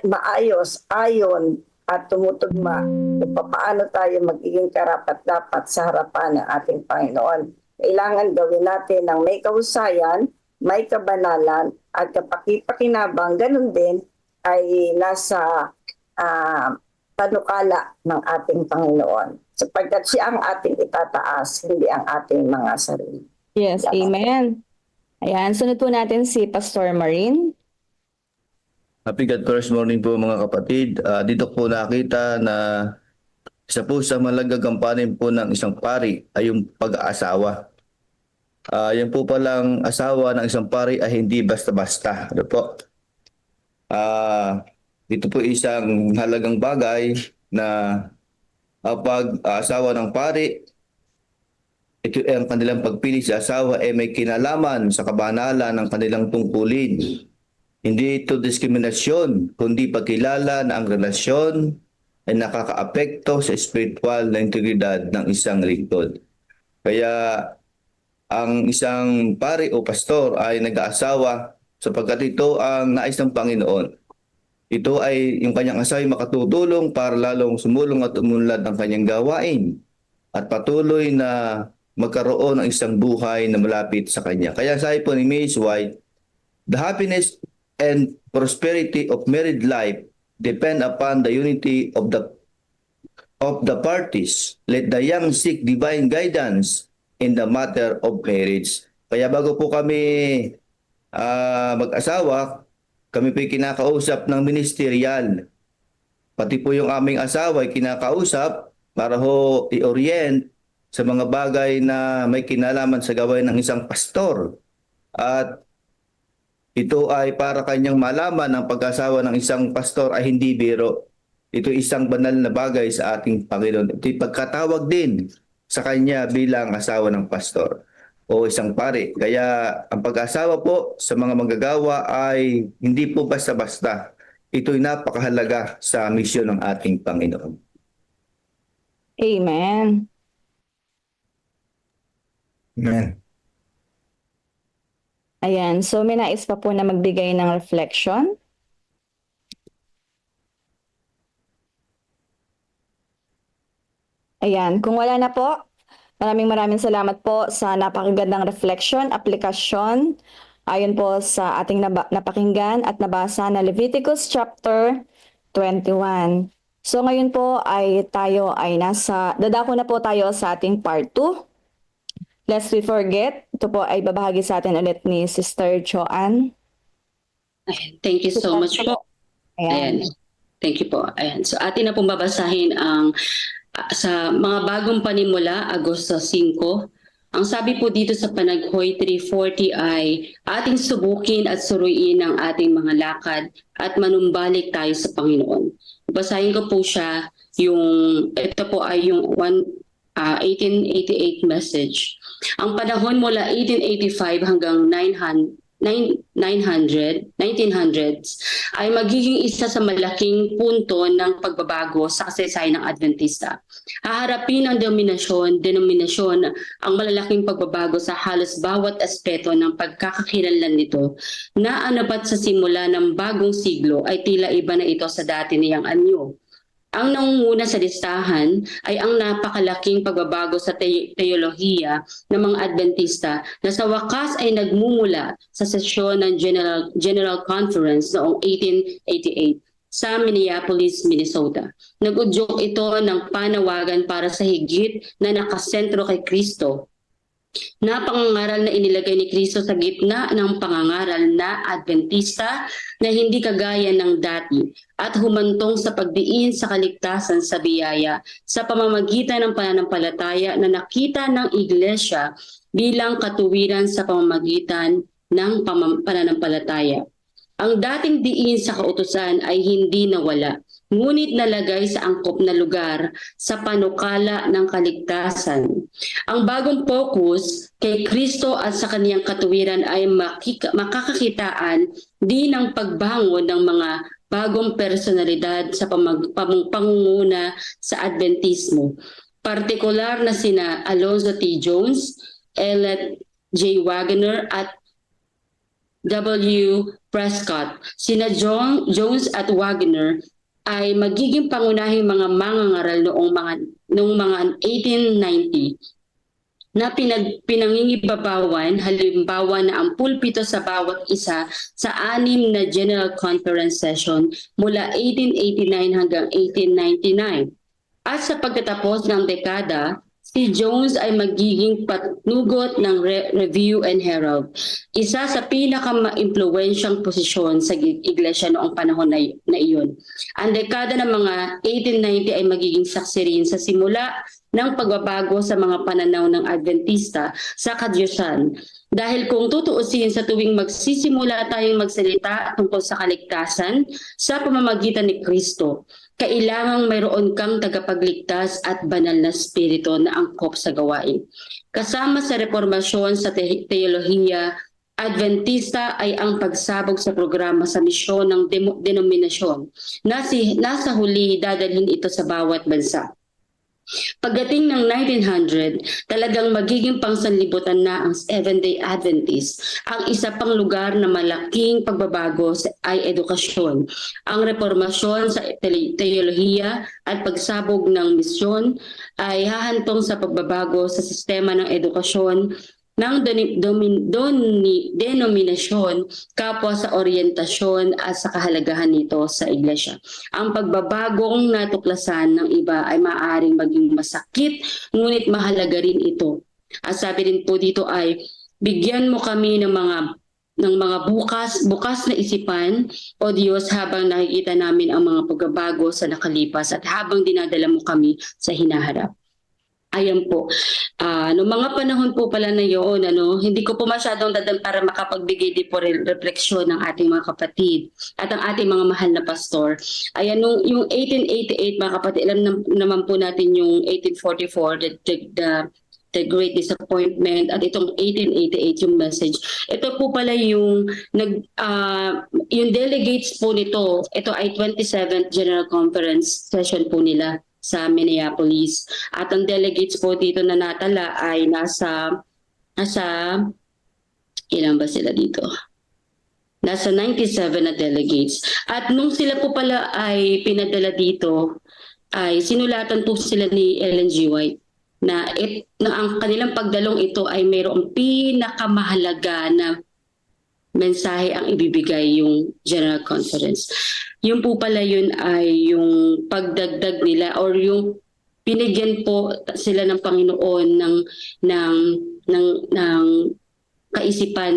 Speaker 2: maayos, ayon at tumutugma kung paano tayo magiging karapat-dapat sa harapan ng ating Panginoon. Kailangan gawin natin ng may kahusayan, may kabanalan at kapakipakinabang. Ganun din ay nasa panukala ng ating Panginoon. Sapagkat siya ang ating itataas, hindi ang ating mga sarili.
Speaker 5: Yes, amen. Ayan, sunod po natin si Pastor Marin.
Speaker 7: Happy God First Morning po mga kapatid. Dito po nakita na isa po sa malagagampanin po ng isang pari ay yung pag-aasawa. Yan po palang asawa ng isang pari ay hindi basta-basta. Ano po? Ito po isang halagang bagay na pag asawa ng pari, ito ang kanilang pagpili sa asawa ay may kinalaman sa kabanalan ng kanilang tungkulin. Hindi ito diskriminasyon, kundi pagkilala na ang relasyon ay nakakaapekto sa spiritual na integridad ng isang lingkod. Kaya ang isang pari o pastor ay nag-aasawa sapagkat ito ang nais ng Panginoon. Ito ay yung kanyang asawa ay makatutulong para lalong sumulong at umunlad ng kanyang gawain at patuloy na magkaroon ng isang buhay na malapit sa kanya. Kaya sabi po ni Miss White, the happiness and prosperity of married life depend upon the unity of the parties. Let the young seek divine guidance in the matter of marriage. Kaya bago po kami mag-asawa, kami po'y kinakausap ng ministerial. Pati po yung aming asawa ay kinakausap para ho i-orient sa mga bagay na may kinalaman sa gawain ng isang pastor. At ito ay para kanyang malaman ang pag-asawa ng isang pastor ay hindi biro. Ito isang banal na bagay sa ating Panginoon. Ito'y pagkatawag din sa kanya bilang asawa ng pastor o isang pari. Kaya ang pag-asawa po sa mga manggagawa ay hindi po basta-basta. Ito'y napakahalaga sa misyon ng ating Panginoon.
Speaker 5: Amen.
Speaker 1: Amen.
Speaker 5: Ayan, so may nais pa po na magbigay ng reflection. Ayan, kung wala na po, maraming salamat po sa napakagandang reflection, aplikasyon, ayon po sa ating napakinggan at nabasa na Leviticus chapter 21. So ngayon po ay tayo ay dadako na po tayo sa ating part 2. Lest we forget, ito po ay babahagi sa atin ulit ni Sister Joanne.
Speaker 4: Ayan, thank you so much po.
Speaker 5: Ayan.
Speaker 4: Ayan. Thank you po. Ayan. So atin na pong babasahin ang sa mga bagong panimula, Agosto 5. Ang sabi po dito sa Panaghoy 3:40 ay ating subukin at suruin ang ating mga lakad at manumbalik tayo sa Panginoon. Basahin ko po siya, ito po ay yung 1888 message. Ang panahon mula 1885 hanggang 1900s ay magiging isa sa malaking punto ng pagbabago sa kasaysayan ng Adventista. Haharapin ang denominasyon ang malalaking pagbabago sa halos bawat aspeto ng pagkakakilanlan nito na anapat sa simula ng bagong siglo ay tila iba na ito sa dati niyang anyo. Ang nangunguna sa listahan ay ang napakalaking pagbabago sa teolohiya ng mga Adventista na sa wakas ay nagmumula sa sesyon ng General Conference noong 1888 sa Minneapolis, Minnesota. Nag-udyok ito ng panawagan para sa higit na nakasentro kay Kristo na pangangaral na inilagay ni Kristo sa gitna ng pangangaral na Adventista na hindi kagaya ng dati at humantong sa pagdiin sa kaligtasan sa biyaya sa pamamagitan ng pananampalataya na nakita ng Iglesia bilang katuwiran sa pamamagitan ng pananampalataya. Ang dating diin sa kautusan ay hindi nawala, ngunit nalagay sa angkop na lugar sa panukala ng kaligtasan. Ang bagong focus kay Kristo at sa kaniyang katuwiran ay makakakitaan din ng pagbangon ng mga bagong personalidad sa pangunguna sa Adventismo. Partikular na sina Alonzo T. Jones, Elliot J. Wagner at W. Prescott. Sina Jones at Wagner ay magiging pangunahing mga mangangaral noong mga 1890 na pinangingibabawan halimbawa na ang pulpito sa bawat isa sa 6 na General Conference session mula 1889 hanggang 1899. At sa pagtatapos ng dekada, si Jones ay magiging patnugot ng Review and Herald. Isa sa pinaka-impluwensyang posisyon sa iglesia noong panahon na iyon. Ang dekada ng mga 1890 ay magiging saksi rin sa simula ng pagbabago sa mga pananaw ng Adventista sa kadyusan. Dahil kung tutuusin sa tuwing magsisimula tayong magsalita tungkol sa kaligtasan sa pamamagitan ni Kristo, kailangang mayroon kang tagapagligtas at banal na spirito na angkop sa gawain. Kasama sa reformasyon sa teolohiya Adventista ay ang pagsabog sa programa sa misyon ng denominasyon na nasa huli dadalhin ito sa bawat bansa. Pagdating ng 1900, talagang magiging pangsanlibutan na ang Seventh-day Adventist. Ang isa pang lugar na malaking pagbabago ay edukasyon. Ang reformasyon sa teolohiya at pagsabog ng misyon ay hahantong sa pagbabago sa sistema ng edukasyon ng denominasyon, kapwa sa orientasyon at sa kahalagahan nito sa iglesia. Ang pagbabagong natuklasan ng iba ay maaaring maging masakit, ngunit mahalaga rin ito. At sabi rin po dito ay, bigyan mo kami ng mga bukas na isipan, O Diyos, habang nakikita namin ang mga pagbabago sa nakalipas at habang dinadala mo kami sa hinaharap. Ayan po. Noong mga panahon po pala na yun, hindi ko po masyadong dadan para makapagbigay din po refleksyon ng ating mga kapatid at ang ating mga mahal na pastor. Ayan, yung 1888, mga kapatid, alam naman po natin yung 1844, the Great Disappointment, at itong 1888 yung message. Ito po pala yung delegates po nito. Ito ay 27th General Conference session po nila sa Minneapolis. At ang delegates po dito na natala ay nasa ilan ba sila dito? Nasa 97 na delegates. At nung sila po pala ay pinadala dito, ay sinulatan po sila ni Ellen G. White na ang kanilang pagdalong ito ay mayroong pinakamahalaga na mensahe ang ibibigay yung General Conference. Yung po pala yun ay yung pagdagdag nila or yung binigyan po sila ng Panginoon ng kaisipan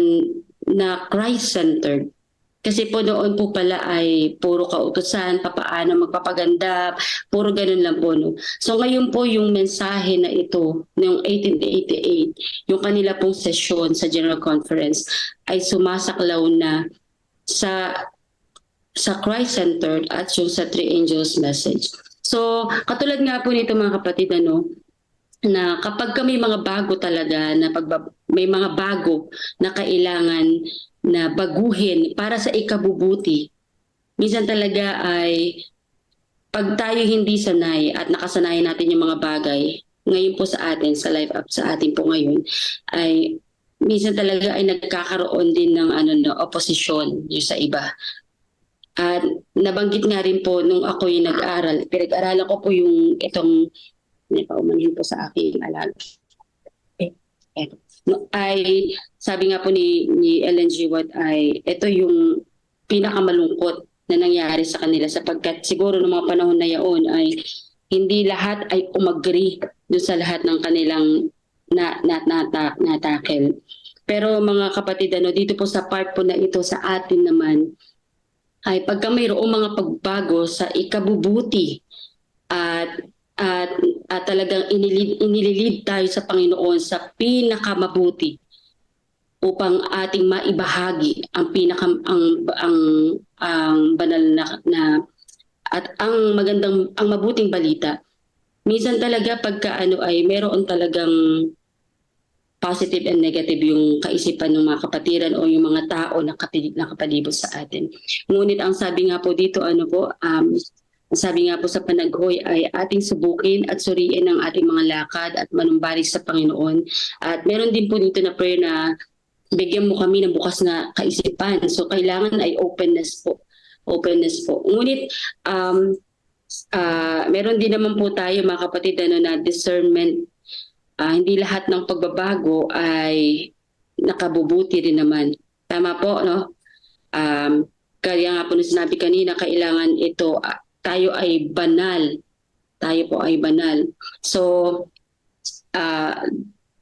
Speaker 4: na Christ-centered. Kasi po noon po pala ay puro kautusan, papaano magpapaganda, puro ganun lang po. No? So ngayon po yung mensahe na ito, noong 1888, yung kanila pong sesyon sa General Conference ay sumasaklaw na sa Christ-centered at yung sa Three Angels message. So katulad nga po nito mga kapatid, na kapag may mga bago talaga, may mga bago na kailangan na baguhin para sa ikabubuti, minsan talaga ay pag tayo hindi sanay at nakasanayan natin yung mga bagay, ngayon po sa atin, sa life up sa atin po ngayon, ay minsan talaga ay nagkakaroon din ng oposisyon yung sa iba. At nabanggit nga rin po nung ako yung nag-aral, pinag-aralan ko po yung itong, paumanhin po sa aking alala. Ay sabi nga po ni Ellen G. White ay ito yung pinakamalungkot na nangyari sa kanila sapagkat siguro ng mga panahon na yaon ay hindi lahat ay umagri doon sa lahat ng kanilang natakel. Pero mga kapatid, dito po sa part po na ito sa atin naman ay pagka mayroong mga pagbago sa ikabubuti at talagang inililid tayo sa Panginoon sa pinakamamabuti upang ating maibahagi ang ang banal na at ang mabuting balita. Minsan talaga pagka ay meron talagang positive and negative yung kaisipan ng mga kapatiran o yung mga tao na kapalibot sa atin. Ngunit ang sabi nga po dito sabi nga po sa panaghoy ay ating subukin at suriin ang ating mga lakad at manumbalik sa Panginoon. At meron din po dito na prayer na bigyan mo kami ng bukas na kaisipan. So kailangan ay openness po. Ngunit meron din naman po tayo mga kapatid na discernment. Hindi lahat ng pagbabago ay nakabubuti rin naman. Tama po, no? Kaya nga po nung sinabi kanina, kailangan ito tayo ay banal. Tayo po ay banal. So, Ah,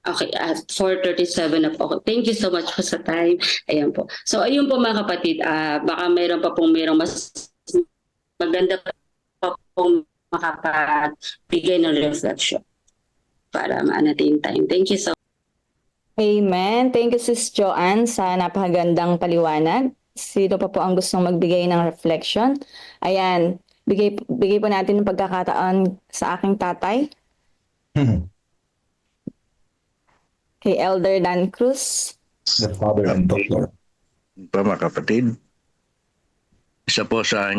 Speaker 4: okay, at 4:37 na po. Okay. Thank you so much po sa time. Ayan po. So ayun po mga kapatid, baka mayroon pa pong mayroong mas maganda pa pong makapagbigay ng reflection para maanatin yung time. Thank you so much.
Speaker 5: Amen. Thank you, Sis Joanne, sa napakagandang paliwanag. Sino pa po ang gustong magbigay ng reflection? Ayan, bigay po natin ng pagkakataon sa aking tatay, kay Elder Dan Cruz.
Speaker 1: The father and daughter.
Speaker 8: Pa mga kapatid. Isa po sa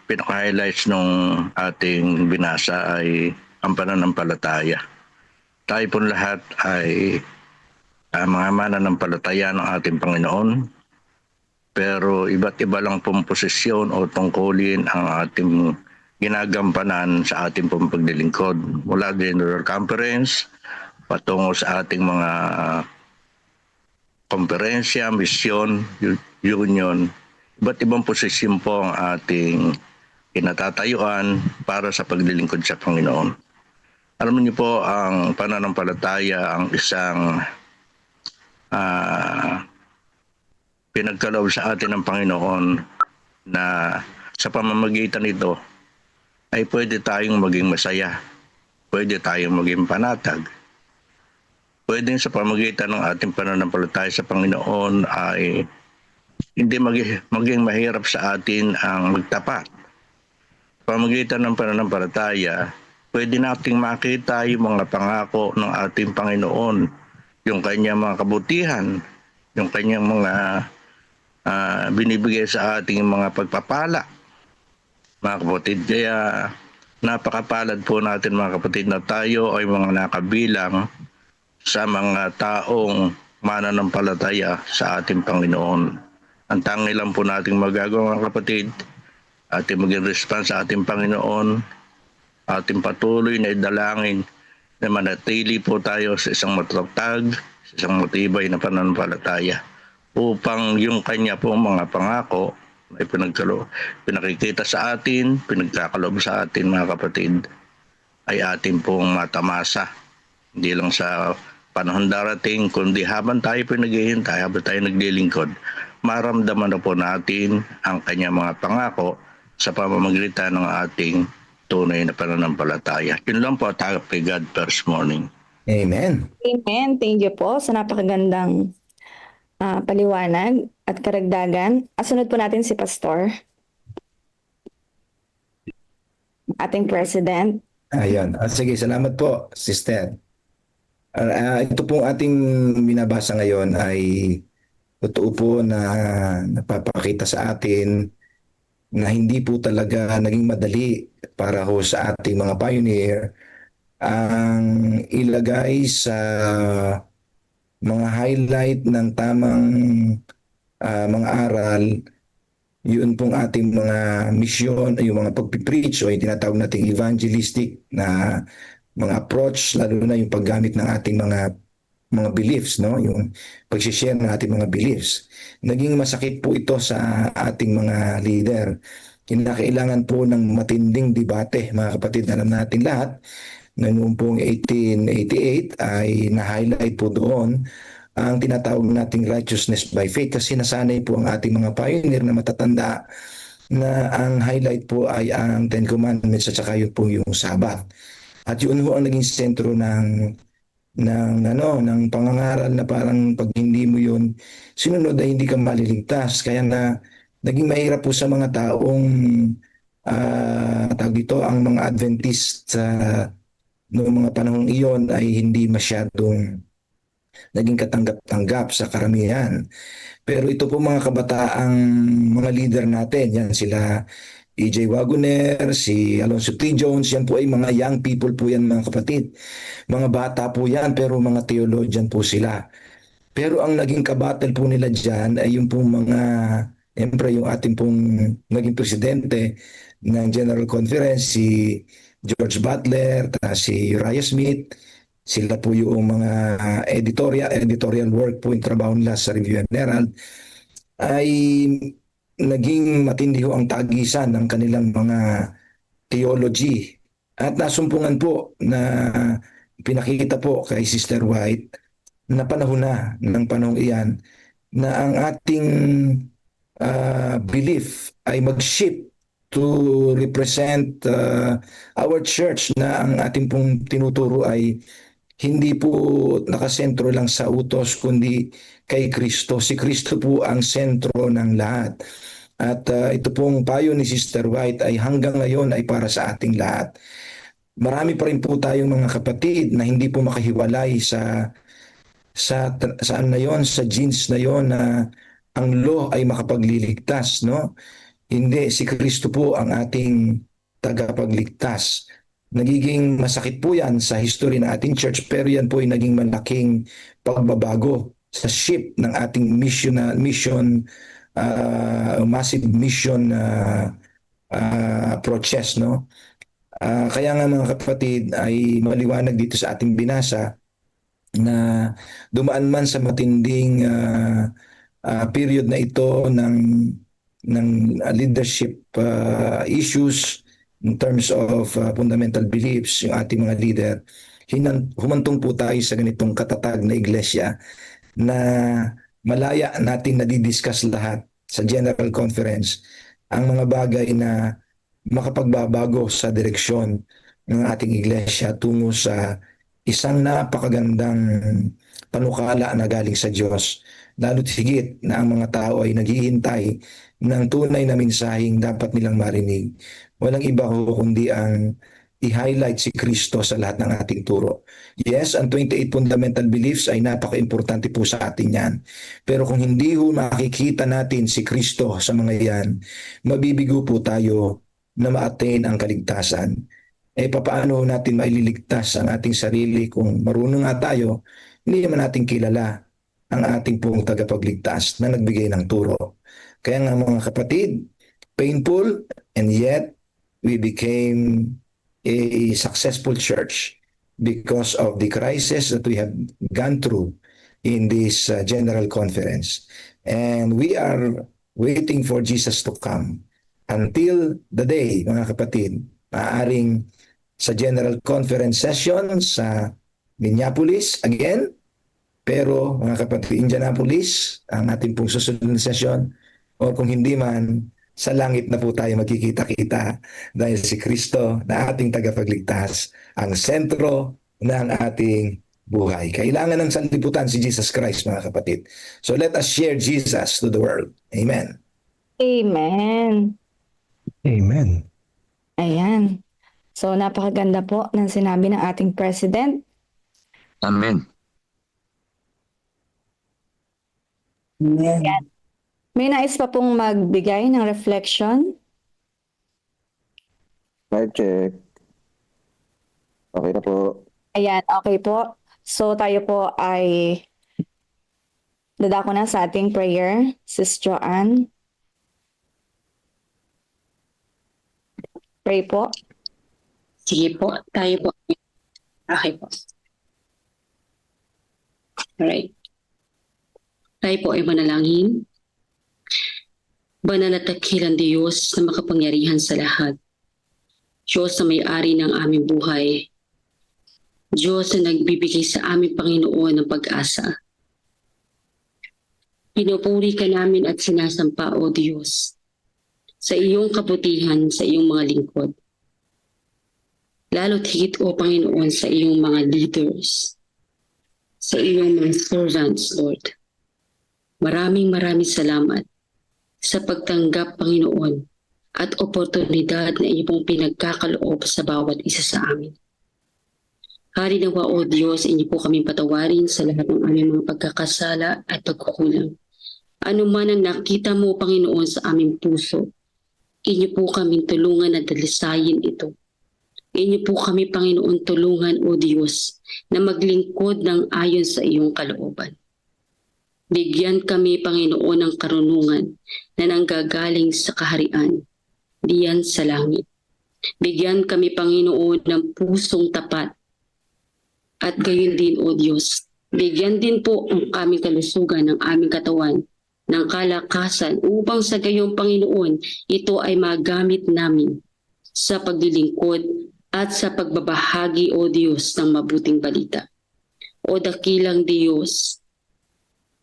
Speaker 8: pinaka-highlights nung ating binasa ay ang pananampalataya. Tayo po lahat ay mga mananampalataya ng ating Panginoon, pero iba't iba lang pong posisyon o tungkulin ang ating ginagampanan sa ating pong paglilingkod. Mula General Conference, patungo sa ating mga komperensya, misyon, union, iba't ibang posisyon po ang ating kinatatayuan para sa paglilingkod sa Panginoon. Alam niyo po, ang pananampalataya ang isang pinagkaloob sa atin ng Panginoon na sa pamamagitan nito ay pwede tayong maging masaya, pwede tayong maging panatag. Pwede sa pamamagitan ng ating pananampalataya sa Panginoon ay hindi maging mahirap sa atin ang magtapat. Sa pamamagitan ng pananampalataya, pwede nating makita yung mga pangako ng ating Panginoon, yung kanyang mga kabutihan, yung kanyang mga binibigay sa ating mga pagpapala. Mga kapatid, kaya napakapalad po natin mga kapatid na tayo ay mga nakabilang sa mga taong mananampalataya sa ating Panginoon. Ang tangi lang po nating magagawa mga kapatid, ating maging response sa ating Panginoon, ating patuloy na idalangin na manatili po tayo sa isang matatag, sa isang matibay na pananampalataya upang yung kanya po mga pangako ay pinakikita sa atin, pinagkakaloob sa atin mga kapatid, ay atin pong matamasa. Hindi lang sa panahon darating, kundi habang tayo pinaghihintay, habang tayo naglilingkod, maramdaman na po natin ang kanyang mga pangako sa pamamagitan ng ating tunay na pananampalataya. Yun lang po, kay God first morning.
Speaker 1: Amen.
Speaker 5: Amen. Thank you po sa napakagandang paliwanag at karagdagan. Sunod po natin si Pastor, ating President.
Speaker 1: Ayan. Sige, salamat po, Sister. Ito pong ating binabasa ngayon ay totoo po na napapakita sa atin na hindi po talaga naging madali para ho sa ating mga pioneer ang ilagay sa mga highlight ng tamang mga aral yun pong ating mga misyon, yung mga pagpipreach o yung tinatawag nating evangelistic na mga approach, lalo na yung paggamit ng ating mga beliefs, no? Yung pag-share ng ating mga beliefs. Naging masakit po ito sa ating mga leader. Kinakailangan po ng matinding debate, mga kapatid. Alam natin lahat na noong pong 1888 ay na-highlight po doon ang tinatawag nating righteousness by faith kasi nasanay po ang ating mga pioneer na matatanda na ang highlight po ay ang Ten Commandments at saka yun po yung Sabbath. At yun ho ang naging sentro ng pangangaral na parang pag hindi mo yun sinunod ay hindi ka maliligtas. Kaya na naging mahirap po sa mga taong tawag dito, ang mga Adventist noong mga panahong iyon ay hindi masyadong naging katanggap-tanggap sa karamihan. Pero ito po mga kabataang mga leader natin, yan sila E.J. Wagoner, si Alonzo T. Jones, yan po ay mga young people po yan mga kapatid. Mga bata po yan pero mga theologian po sila. Pero ang naging kabatal po nila dyan ay yung pong mga, siyempre yung ating pong naging presidente ng General Conference, si George Butler, si Uriah Smith, sila po yung mga editorial work po yung trabaho nila sa Review and Herald, ay naging matindi ho ang tagisan ng kanilang mga theology at nasumpungan po na pinakita po kay Sister White na panahon na ng panahong iyan na ang ating belief ay mag-shift to represent our church, na ang ating pong tinuturo ay hindi po nakasentro lang sa utos kundi kay Kristo. Si Kristo po ang sentro ng lahat. At ito pong payo ni Sister White ay hanggang ngayon ay para sa ating lahat. Marami pa rin po tayong mga kapatid na hindi po makahiwalay saan na yon, sa genes na yon na ang law ay makapagliligtas, no? Hindi, si Kristo po ang ating tagapagligtas. Nagiging masakit po yan sa history ng ating church, pero yan po ay naging malaking pagbabago sa shift ng ating massive mission approaches, no? Kaya nga mga kapatid, ay maliwanag dito sa ating binasa na dumaan man sa matinding period na ito ng leadership issues in terms of fundamental beliefs, yung ating mga leader, humantong po tayo sa ganitong katatag na iglesia na malaya natin nadidiscuss lahat sa General Conference ang mga bagay na makapagbabago sa direksyon ng ating iglesia tungo sa isang napakagandang panukala na galing sa Diyos. Lalo't higit na ang mga tao ay naghihintay ng tunay na mensaheng dapat nilang marinig. Walang iba kundi ang i-highlight si Kristo sa lahat ng ating turo. Yes, ang 28 fundamental beliefs ay napaka-importante po sa atin yan. Pero kung hindi ho makikita natin si Kristo sa mga yan, mabibigo po tayo na ma-attain ang kaligtasan. Papaano natin maililigtas ang ating sarili kung marunong nga tayo, hindi naman natin kilala ang ating pong tagapagligtas na nagbigay ng turo. Kaya nga mga kapatid, painful, and yet we became a successful church because of the crisis that we have gone through in this General Conference. And we are waiting for Jesus to come until the day, mga kapatid, maaaring sa General Conference session sa Minneapolis again, pero mga kapatid, Indianapolis ang ating pong susunod na session, o kung hindi man, sa langit na po tayo magkikita-kita dahil si Kristo na ating tagapagligtas ang sentro ng ating buhay. Kailangan ng sanlibutan si Jesus Christ, mga kapatid. So let us share Jesus to the world. Amen.
Speaker 5: Amen.
Speaker 9: Amen.
Speaker 5: Ayan. So napakaganda po ng sinabi ng ating President.
Speaker 3: Amen.
Speaker 2: Amen.
Speaker 5: May nais pa pong magbigay ng reflection.
Speaker 9: Mic check. Okay na po.
Speaker 5: Ayan, okay po. So tayo po ay dadako na sa ating prayer. Sis Joanne. Pray po.
Speaker 4: Sige po, tayo po. Okay po. Alright. Tayo po ay manalangin. Banal at dakilang Diyos na makapangyarihan sa lahat. Diyos na may-ari ng aming buhay. Diyos na nagbibigay sa aming Panginoon ng pag-asa. Pinupuri ka namin at sinasampa, O Diyos, sa iyong kabutihan sa iyong mga lingkod. Lalo't higit, O Panginoon, sa iyong mga leaders, sa iyong mga servants, Lord. Maraming salamat sa pagtanggap, Panginoon, at oportunidad na iyong pinagkakaloob sa bawat isa sa amin. Hari nawa, O Diyos, inyo po kaming patawarin sa lahat ng aming mga pagkakasala at pagkukulang. Ano man ang nakita mo, Panginoon, sa aming puso, inyo po kaming tulungan na dalisayin ito. Inyo po kami, Panginoon, tulungan, O Diyos, na maglingkod ng ayon sa iyong kalooban. Bigyan kami, Panginoon, ng karunungan na nanggagaling sa kaharian, diyan sa langit. Bigyan kami, Panginoon, ng pusong tapat. At gayon din, O Diyos, bigyan din po ang aming kalusugan ng aming katawan ng kalakasan upang sa gayong, Panginoon, ito ay magamit namin sa paglilingkod at sa pagbabahagi, O Diyos, ng mabuting balita. O dakilang Diyos,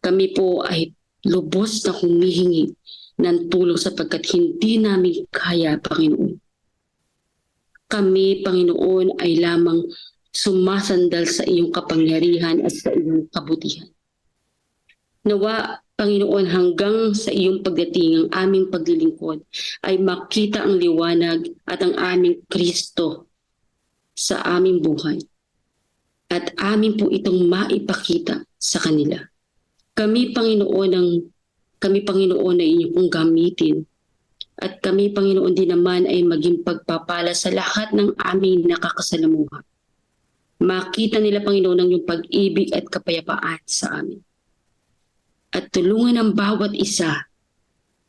Speaker 4: kami po ay lubos na humihingi ng tulong sapagkat hindi namin kaya, Panginoon. Kami, Panginoon, ay lamang sumasandal sa iyong kapangyarihan at sa iyong kabutihan. Nawa, Panginoon, hanggang sa iyong pagdating, ang aming paglilingkod ay makita ang liwanag at ang aming Kristo sa aming buhay. At amin po itong maipakita sa kanila. Kami, Panginoon, ay inyong pong gamitin. At kami, Panginoon, din naman ay maging pagpapala sa lahat ng aming nakakasalamuha. Makita nila, Panginoon, ang iyong pag-ibig at kapayapaan sa amin. At tulungan ang bawat isa,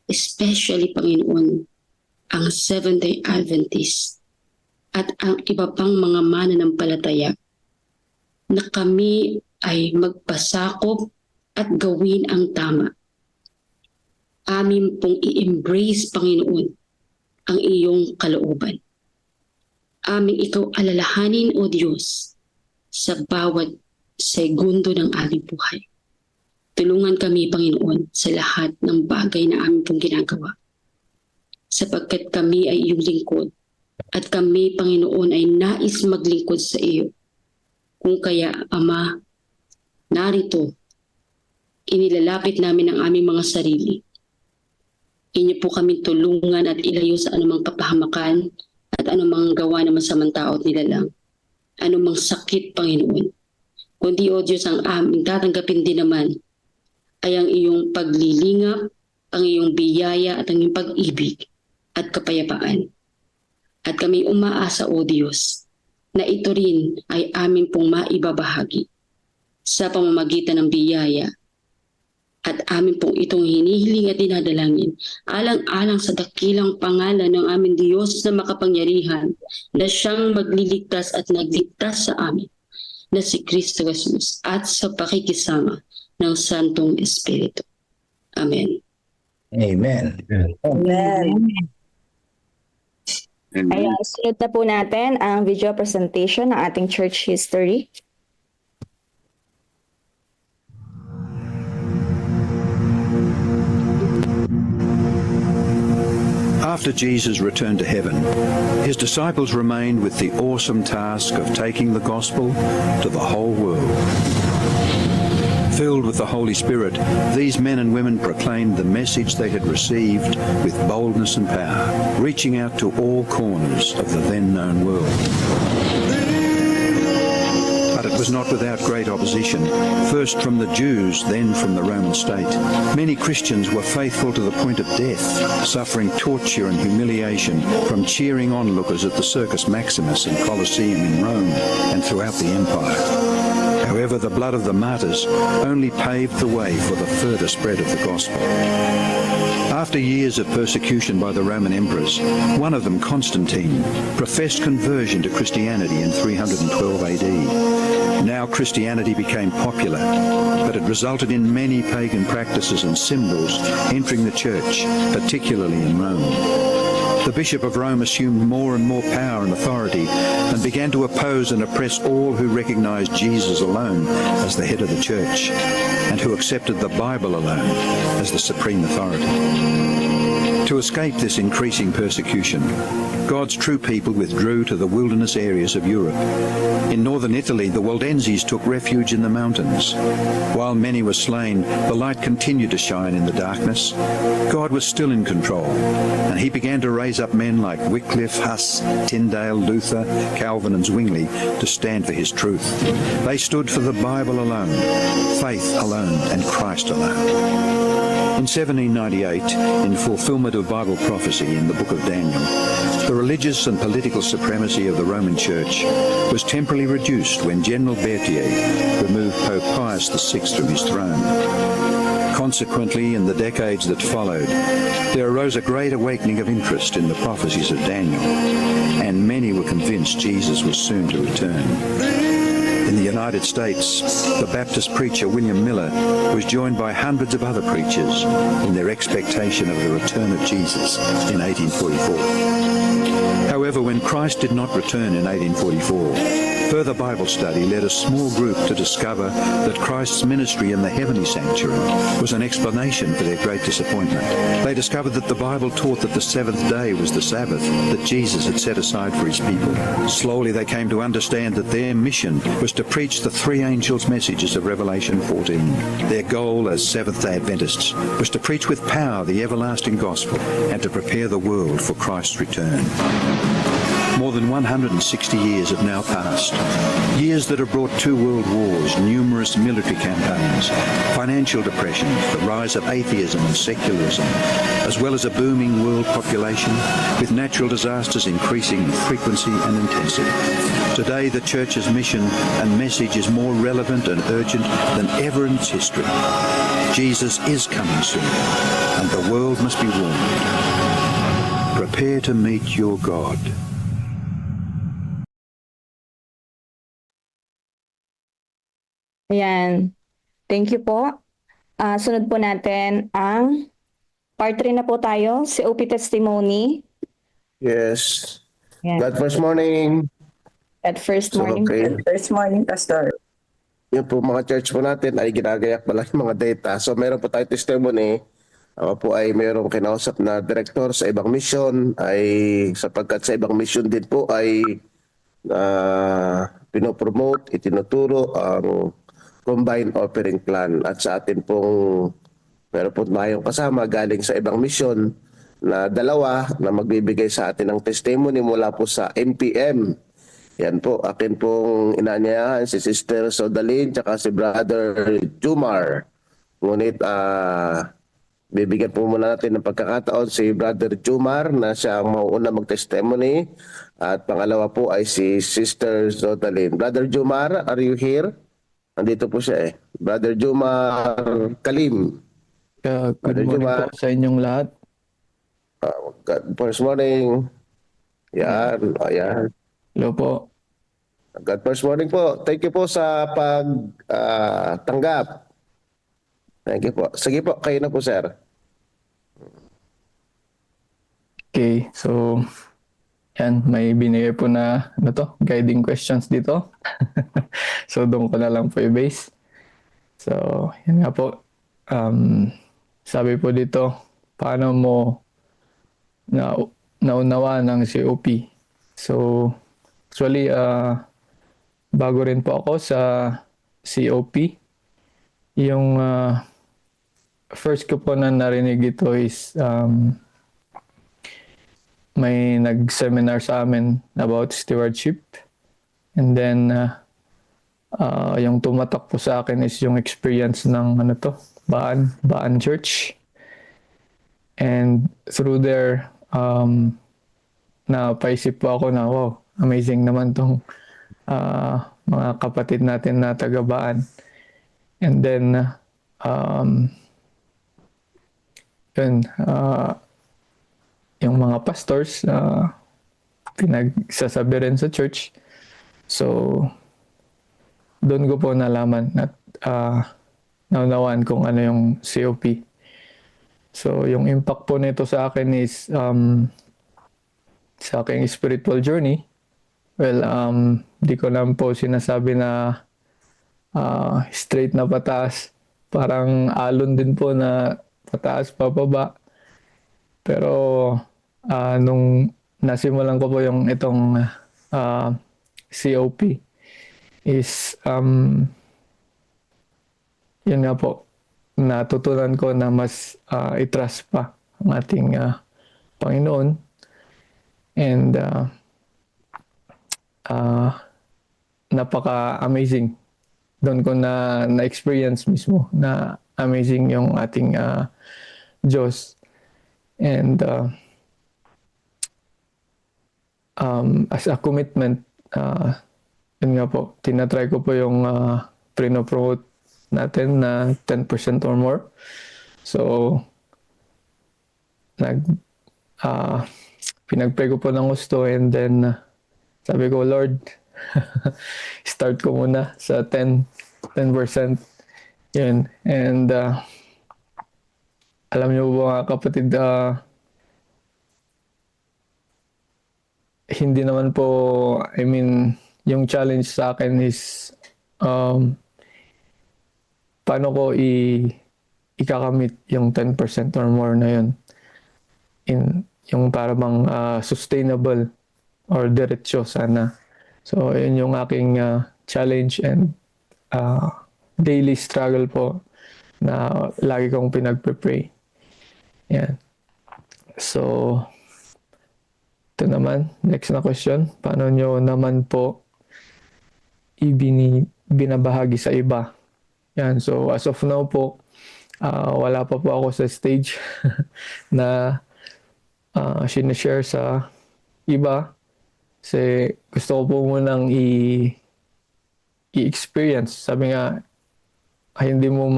Speaker 4: especially, Panginoon, ang Seventh-day Adventist at ang iba pang mga mananampalataya na kami ay magpasakop at gawin ang tama. Amin pong i-embrace, Panginoon, ang iyong kalooban. Aming ikaw alalahanin, O Diyos, sa bawat segundo ng aming buhay. Tulungan kami, Panginoon, sa lahat ng bagay na aming pong ginagawa. Sapagkat kami ay iyong lingkod at kami, Panginoon, ay nais maglingkod sa iyo. Kung kaya, Ama, narito, inilalapit namin ang aming mga sarili. Inyo po kami tulungan at ilayo sa anumang kapahamakan at anumang gawa na masamang tao at nilalang. Anumang sakit, Panginoon. Kundi, O Diyos, ang aming tatanggapin din naman ay ang iyong paglilingap, ang iyong biyaya at ang iyong pag-ibig at kapayapaan. At kami umaasa, O Diyos, na ito rin ay amin pong maibabahagi sa pamamagitan ng biyaya at amin pong itong hinihiling at dinadalangin alang-alang sa dakilang pangalan ng aming Diyos na makapangyarihan na siyang magliligtas at nagligtas sa amin na si Kristo Jesus at sa pakikisama ng Santong Espiritu. Amen.
Speaker 1: Amen.
Speaker 2: Amen.
Speaker 5: Ayan, sunod na po natin ang video presentation ng ating church history.
Speaker 10: After Jesus returned to heaven, his disciples remained with the awesome task of taking the gospel to the whole world. Filled with the Holy Spirit, these men and women proclaimed the message they had received with boldness and power, reaching out to all corners of the then known world. But it was not without great opposition, first from the Jews, then from the Roman state. Many Christians were faithful to the point of death, suffering torture and humiliation from cheering onlookers at the Circus Maximus and Colosseum in Rome and throughout the empire. However, the blood of the martyrs only paved the way for the further spread of the gospel. After years of persecution by the Roman emperors, one of them, Constantine, professed conversion to Christianity in 312 AD. Now Christianity became popular, but it resulted in many pagan practices and symbols entering the church, particularly in Rome. The Bishop of Rome assumed more and more power and authority and began to oppose and oppress all who recognized Jesus alone as the head of the church and who accepted the Bible alone as the supreme authority. To escape this increasing persecution, God's true people withdrew to the wilderness areas of Europe. In northern Italy, the Waldenses took refuge in the mountains. While many were slain, the light continued to shine in the darkness. God was still in control, and he began to raise up men like Wycliffe, Huss, Tyndale, Luther, Calvin and Zwingli to stand for his truth. They stood for the Bible alone, faith alone, and Christ alone. In 1798, in fulfillment of Bible prophecy in the book of Daniel, the religious and political supremacy of the Roman Church was temporarily reduced when General Berthier removed Pope Pius VI from his throne. Consequently, in the decades that followed, there arose a great awakening of interest in the prophecies of Daniel, and many were convinced Jesus was soon to return. In In the United States, the Baptist preacher William Miller was joined by hundreds of other preachers in their expectation of the return of Jesus in 1844. However, when Christ did not return in 1844, further Bible study led a small group to discover that Christ's ministry in the heavenly sanctuary was an explanation for their great disappointment. They discovered that the Bible taught that the seventh day was the Sabbath that Jesus had set aside for his people. Slowly they came to understand that their mission was to preach the three angels' messages of Revelation 14. Their goal as Seventh-day Adventists was to preach with power the everlasting gospel and to prepare the world for Christ's return. More than 160 years have now passed. Years that have brought 2 world wars, numerous military campaigns, financial depression, the rise of atheism and secularism, as well as a booming world population with natural disasters increasing in frequency and intensity. Today, the Church's mission and message is more relevant and urgent than ever in its history. Jesus is coming soon, and the world must be warned. Prepare to meet your God.
Speaker 5: Ayan. Thank you po. Sunod po natin ang part 3 na po tayo, COP testimony.
Speaker 9: Yes.
Speaker 5: Ayan.
Speaker 9: God first morning.
Speaker 5: At first
Speaker 9: So,
Speaker 5: morning.
Speaker 9: okay.
Speaker 2: First morning, Pastor.
Speaker 9: Yung po mga church po natin ay ginagayak pala yung mga data. So meron po tayo testimony. Ako po ay mayroong kinausap na director sa ibang mission ay sapagkat sa ibang mission din po ay pinopromote, itinuturo ang combined offering plan. At sa atin pong meron po tayong kasama galing sa ibang mission na dalawa na magbibigay sa atin ng testimony mula po sa MPM. Yan po, akin pong inanyayahan si Sister Sodalin tsaka si Brother Jumar. Ngunit bibigyan po muna natin ng pagkakataon si Brother Jumar na siya ang mauuna mag-testimony. At pangalawa po ay si Sister Sodalin. Brother Jumar, are you here? Nandito po siya eh. Brother Jumar Kalim.
Speaker 11: Good
Speaker 9: Brother
Speaker 11: morning
Speaker 9: Jumar.
Speaker 11: po sa inyong lahat.
Speaker 9: First morning. Yan, ayan.
Speaker 11: Hello po.
Speaker 9: God first morning po. Thank you po sa pagtanggap. Thank you po. Sige po, kayo na po, sir.
Speaker 11: Okay, so yan, may binigay po na guiding questions dito. So doon ko na lang po i-base. So, yan nga po. Sabi po dito, paano mo naunawa ng COP? So, actually, bago rin po ako sa COP. Yung first ko po na narinig ito is may nag-seminar sa amin about stewardship. And then, yung tumatak po sa akin is yung experience ng Baan Church. And through there, napaisip po ako na, wow, amazing naman tong mga kapatid natin na taga-Baan. And then, yung mga pastors, pinagsasabi rin sa church. So, doon ko po nalaman at naunawaan kung ano yung COP. So, yung impact po nito sa akin is sa aking spiritual journey. Well, di ko lang po sinasabi na straight na pataas. Parang alon din po na pataas, pababa. Pero nung nasimulan ko po yung itong COP is yun nga po, natutunan ko na mas i-trust pa ang ating Panginoon. And napaka-amazing. Doon ko na-experience mismo na amazing yung ating Diyos. And as a commitment, yun nga po, tinatry ko po yung pinopromote natin na 10% or more. So, pinag-pray ko po ng gusto and then sabi ko, Lord, start ko muna sa 10%. Yun. And alam niyo po mga kapatid, hindi naman po, I mean, yung challenge sa akin is paano ko ikakamit yung 10% or more na yun. Yung para bang sustainable or diretso sana. So, yun yung aking challenge and daily struggle po na lagi kong pinagpe-pray. Yan. So, ito naman, next na question. Paano nyo naman po binabahagi sa iba? Yan. So, as of now po, wala pa po ako sa stage na sinashare sa iba. Kasi gusto ko po munang i-experience. Sabi nga, hindi mo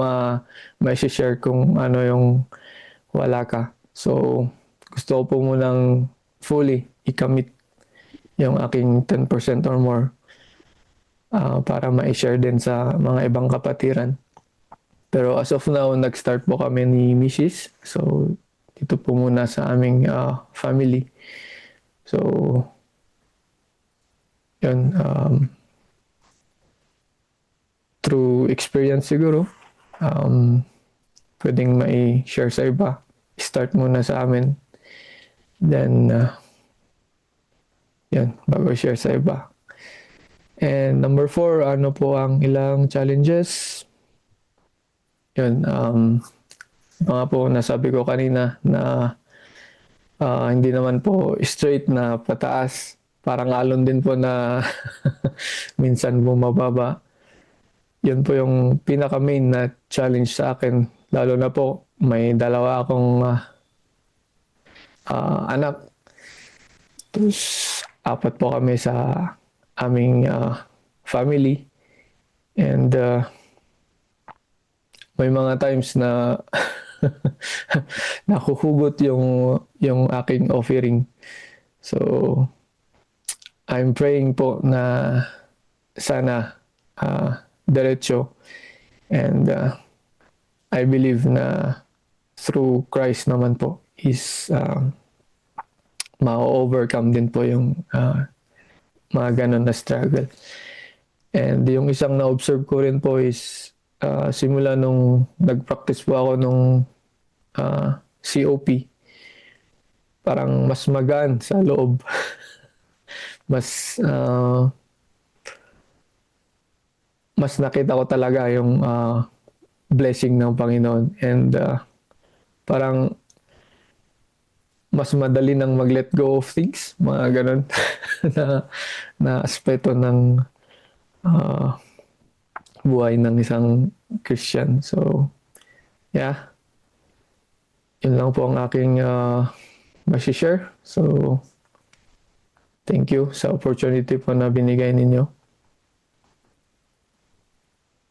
Speaker 11: ma-share kung ano yung wala ka. So, gusto ko po munang fully ikamit yung aking 10% or more para ma-share din sa mga ibang kapatiran. Pero as of now, nag-start po kami ni Mrs. So, dito po muna sa aming family. So, yun. Through experience siguro, pwedeng mai-share sa iba. Start muna sa amin. Then, yan, bago share sa iba. And number 4, ano po ang ilang challenges? Yun, mga po nasabi ko kanina na hindi naman po straight na pataas. Parang alon din po na minsan bumababa. Yun po yung pinaka-main na challenge sa akin. Lalo na po, may dalawa akong anak. Tapos, 4 po kami sa aming family. And may mga times na nakuhugot yung aking offering. So, I'm praying po na sana diretso. And I believe na through Christ naman po is ma-overcome din po yung mga ganun na struggle. And yung isang na-observe ko rin po is simula nung nag-practice po ako nung COP, parang mas magaan sa loob. Mas nakita ko talaga yung blessing ng Panginoon. And parang mas madali nang mag-let go of things, mga ganun na aspeto ng buhay ng isang Christian. So, yeah. Yun lang po ang aking ma-share. So, thank you sa opportunity po na binigay ninyo.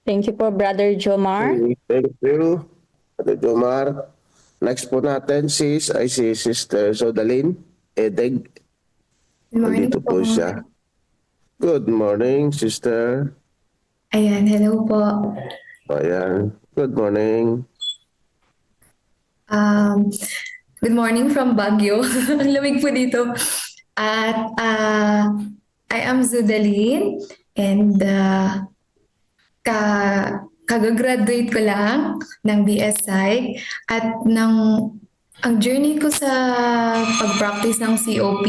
Speaker 5: Thank you po, Brother Jomar.
Speaker 9: Thank you, Brother Jomar. Next po natin si Sister Zodaline Edeg.
Speaker 12: Good morning
Speaker 9: Nandito po siya. Good morning, Sister.
Speaker 12: Ayan, hello po.
Speaker 9: Ayan. Good morning.
Speaker 12: Good morning from Baguio. Ang lamig po dito. At I am Zodaline and kagagraduate ko lang ng BSI at ang journey ko sa pag-practice ng COP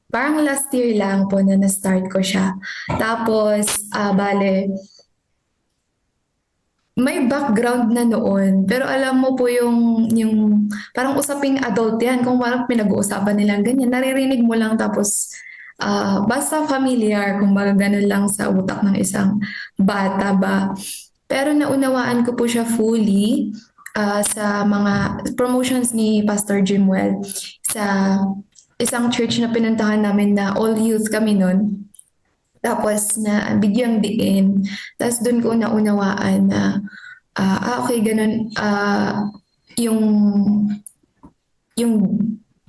Speaker 12: parang last year lang po na na-start ko siya. Tapos, bale, may background na noon. Pero alam mo po yung parang usaping adult yan. Kung parang pinag-uusapan nilang ganyan, naririnig mo lang tapos basta familiar, kung baga ganun lang sa utak ng isang bata ba. Pero naunawaan ko po siya fully sa mga promotions ni Pastor Jimwell sa isang church na pinuntahan namin na all youth kami nun. Tapos na bigyang diin. Tapos doon ko naunawaan na okay, ganun. Yung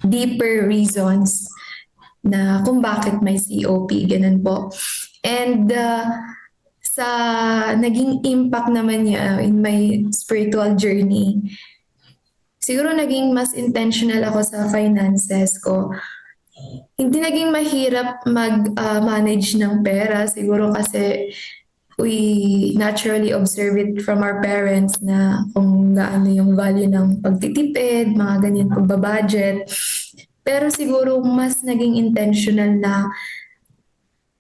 Speaker 12: deeper reasons na kung bakit may COP, ganun po. And sa naging impact naman niya in my spiritual journey, siguro naging mas intentional ako sa finances ko. Hindi naging mahirap mag-manage ng pera, siguro kasi we naturally observe it from our parents na kung gaano yung value ng pagtitipid, mga ganyan, pagbabudget. Pero siguro mas naging intentional na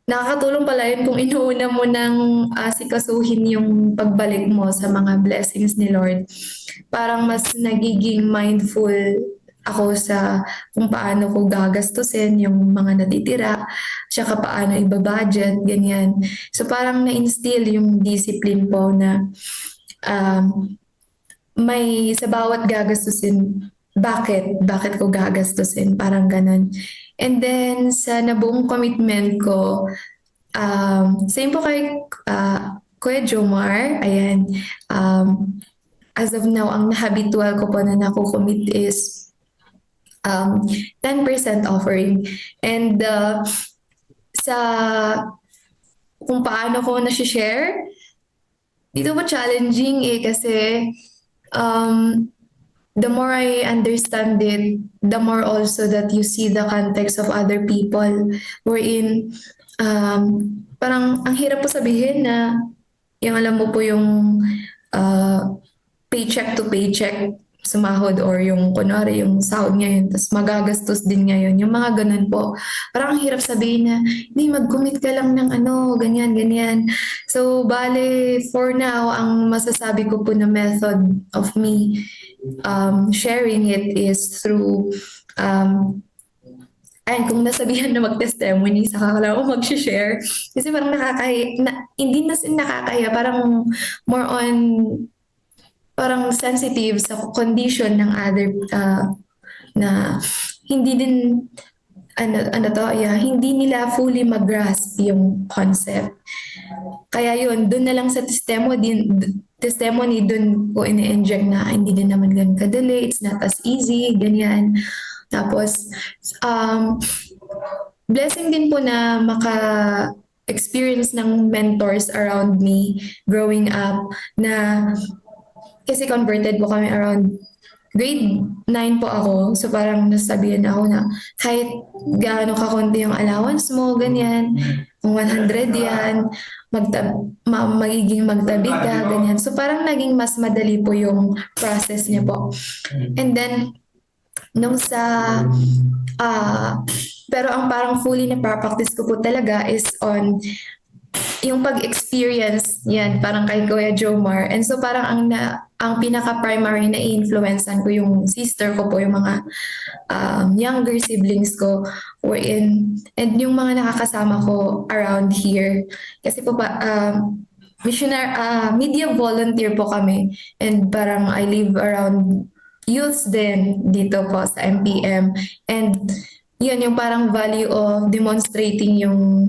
Speaker 12: nakakatulong pala yun kung inuuna mo ng asikasuhin yung pagbalik mo sa mga blessings ni Lord. Parang mas nagiging mindful ako sa kung paano ko gagastusin yung mga natitira, tsaka paano ibabudget, ganyan. So parang na-instill yung discipline po na may sa bawat gagastusin, bakit ko gagastusin, parang ganun. And then sa nabuong commitment ko, same po kay Kuya Jomar, ayan, as of now, ang nahabitual ko po na nakukommit is 10% offering. And sa kung paano ko na-share, dito po challenging kasi the more I understand it, the more also that you see the context of other people wherein parang ang hirap po sabihin na yung alam mo po yung paycheck to paycheck sumahod or yung kunwari yung sahod ngayon tapos magagastos din ngayon, yung mga ganun po. Parang ang hirap sabihin na hindi, mag-commit ka lang ng ganyan, ganyan. So bale, for now, ang masasabi ko po na method of me sharing it is through kung nasabihan na mag-testimony, saka lang ako mag-share. Kasi parang hindi na nakakaya, parang more on parang sensitive sa condition ng other na hindi din hindi nila fully mag-grasp yung concept. Kaya yun, doon na lang sa testimony doon ko ini-inject na hindi din naman ganun kadali, it's not as easy, ganyan. Tapos blessing din po na maka-experience ng mentors around me growing up na kasi converted po kami around grade 9 po ako. So parang nasabihan ako na kahit gaano kakunti yung allowance mo, ganyan, kung 100 yan, magiging magtabi ka, ganyan. So parang naging mas madali po yung process niya po. And then, pero ang parang fully na practice ko po talaga is on yung pag-experience yan, parang kay Kuya Jomar. And so parang ang pinaka-primary na i-influencean ko yung sister ko po, yung mga younger siblings ko and yung mga nakakasama ko around here. Kasi po media volunteer po kami and parang I live around youths din dito po sa MPM. And yun yung parang value of demonstrating yung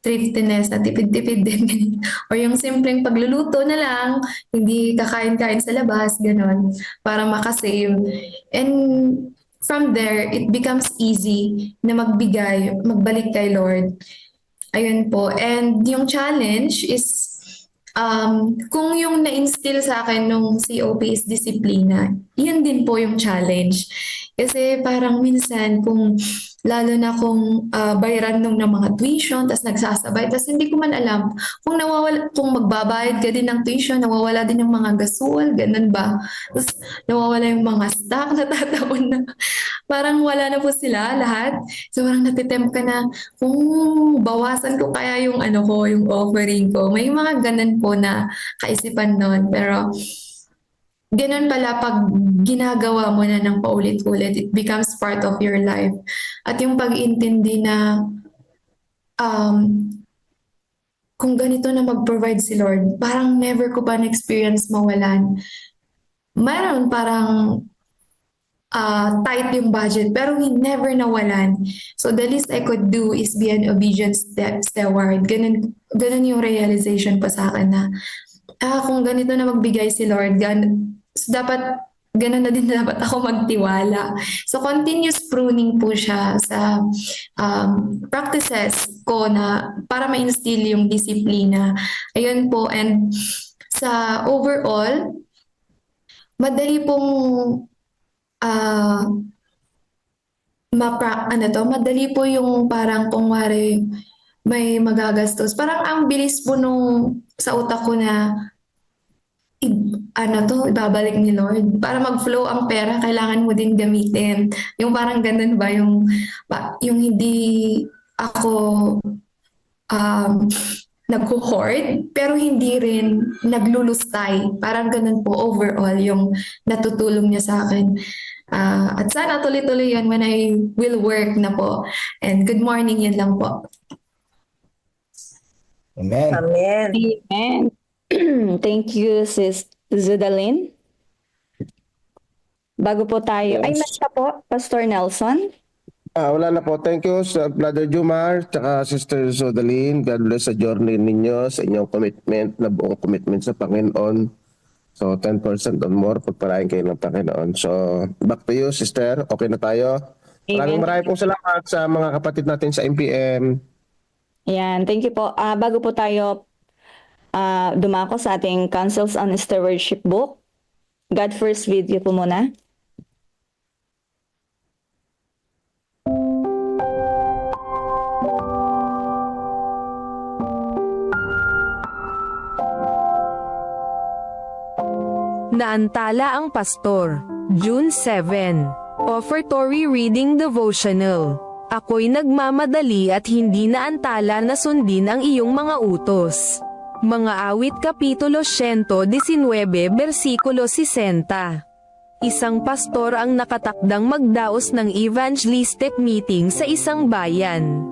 Speaker 12: thriftiness na tipid-tipid din. Or yung simpleng pagluluto na lang, hindi kakain-kain sa labas, ganon, para makasave. And from there, it becomes easy na magbalik kay Lord. Ayun po. And yung challenge is, kung yung na-instill sa akin nung COP is disiplina, yun din po yung challenge. Kasi parang minsan kung lalo na kung bayaran nung ng mga tuition, tas nagsasabay, tas hindi ko man alam kung magbabayad ka din ng tuition, nawawala din yung mga gasol, ganun ba? Tas nawawala yung mga stock, natatapon na. Parang wala na po sila lahat. So parang natitempt ka na kung bawasan ko kaya yung yung offering ko. May mga ganun po na kaisipan nun. Pero ganun pala pag ginagawa mo na ng paulit-ulit, it becomes part of your life. At yung pag-intindi na kung ganito na mag-provide si Lord, parang never ko pa na-experience mawalan. Mayroon parang tight yung budget, pero we never nawalan. So the least I could do is be an obedient steward. Ganun yung realization pa sa akin na kung ganito na magbigay si Lord, so dapat ganun na din dapat ako magtiwala. So continuous pruning po siya sa practices ko na para ma-instill yung disiplina. Ayun po, and sa overall, madali pong madali po yung parang kung wari may magagastos. Parang ang bilis po nung sa utak ko na ibabalik ni Lord. Para mag-flow ang pera, kailangan mo din gamitin. Yung parang ganun ba, yung hindi ako nag-hoard, pero hindi rin naglulustay. Parang ganun po overall yung natutulong niya sa akin. At sana tuloy-tuloy yun when I will work na po. And good morning, yun lang po.
Speaker 1: Amen.
Speaker 2: Amen.
Speaker 5: Amen. Thank you, Sis Zudalyn. Bago po tayo, ay
Speaker 9: Yes.
Speaker 5: nasa po, Pastor Nelson.
Speaker 9: Wala na po. Thank you, Sir Brother Jumar, tsaka Sister Zodalyn. God bless sa journey ninyo, sa inyong commitment, na buong commitment sa Panginoon. So, 10% or more, pagpalain kayo ng Panginoon. So, back to you, Sister. Okay na tayo. Maraming pong salamat sa mga kapatid natin sa MPM.
Speaker 5: Yan, thank you po. Bago po tayo dumako sa ating Councils on Stewardship book, God First video po muna.
Speaker 13: Naantala ang Pastor, June 7. Offertory Reading Devotional. Ako'y nagmamadali at hindi naantala na sundin ang iyong mga utos. Mga Awit Kapitulo 119 versikulo 60. Isang pastor ang nakatakdang magdaos ng evangelistic meeting sa isang bayan.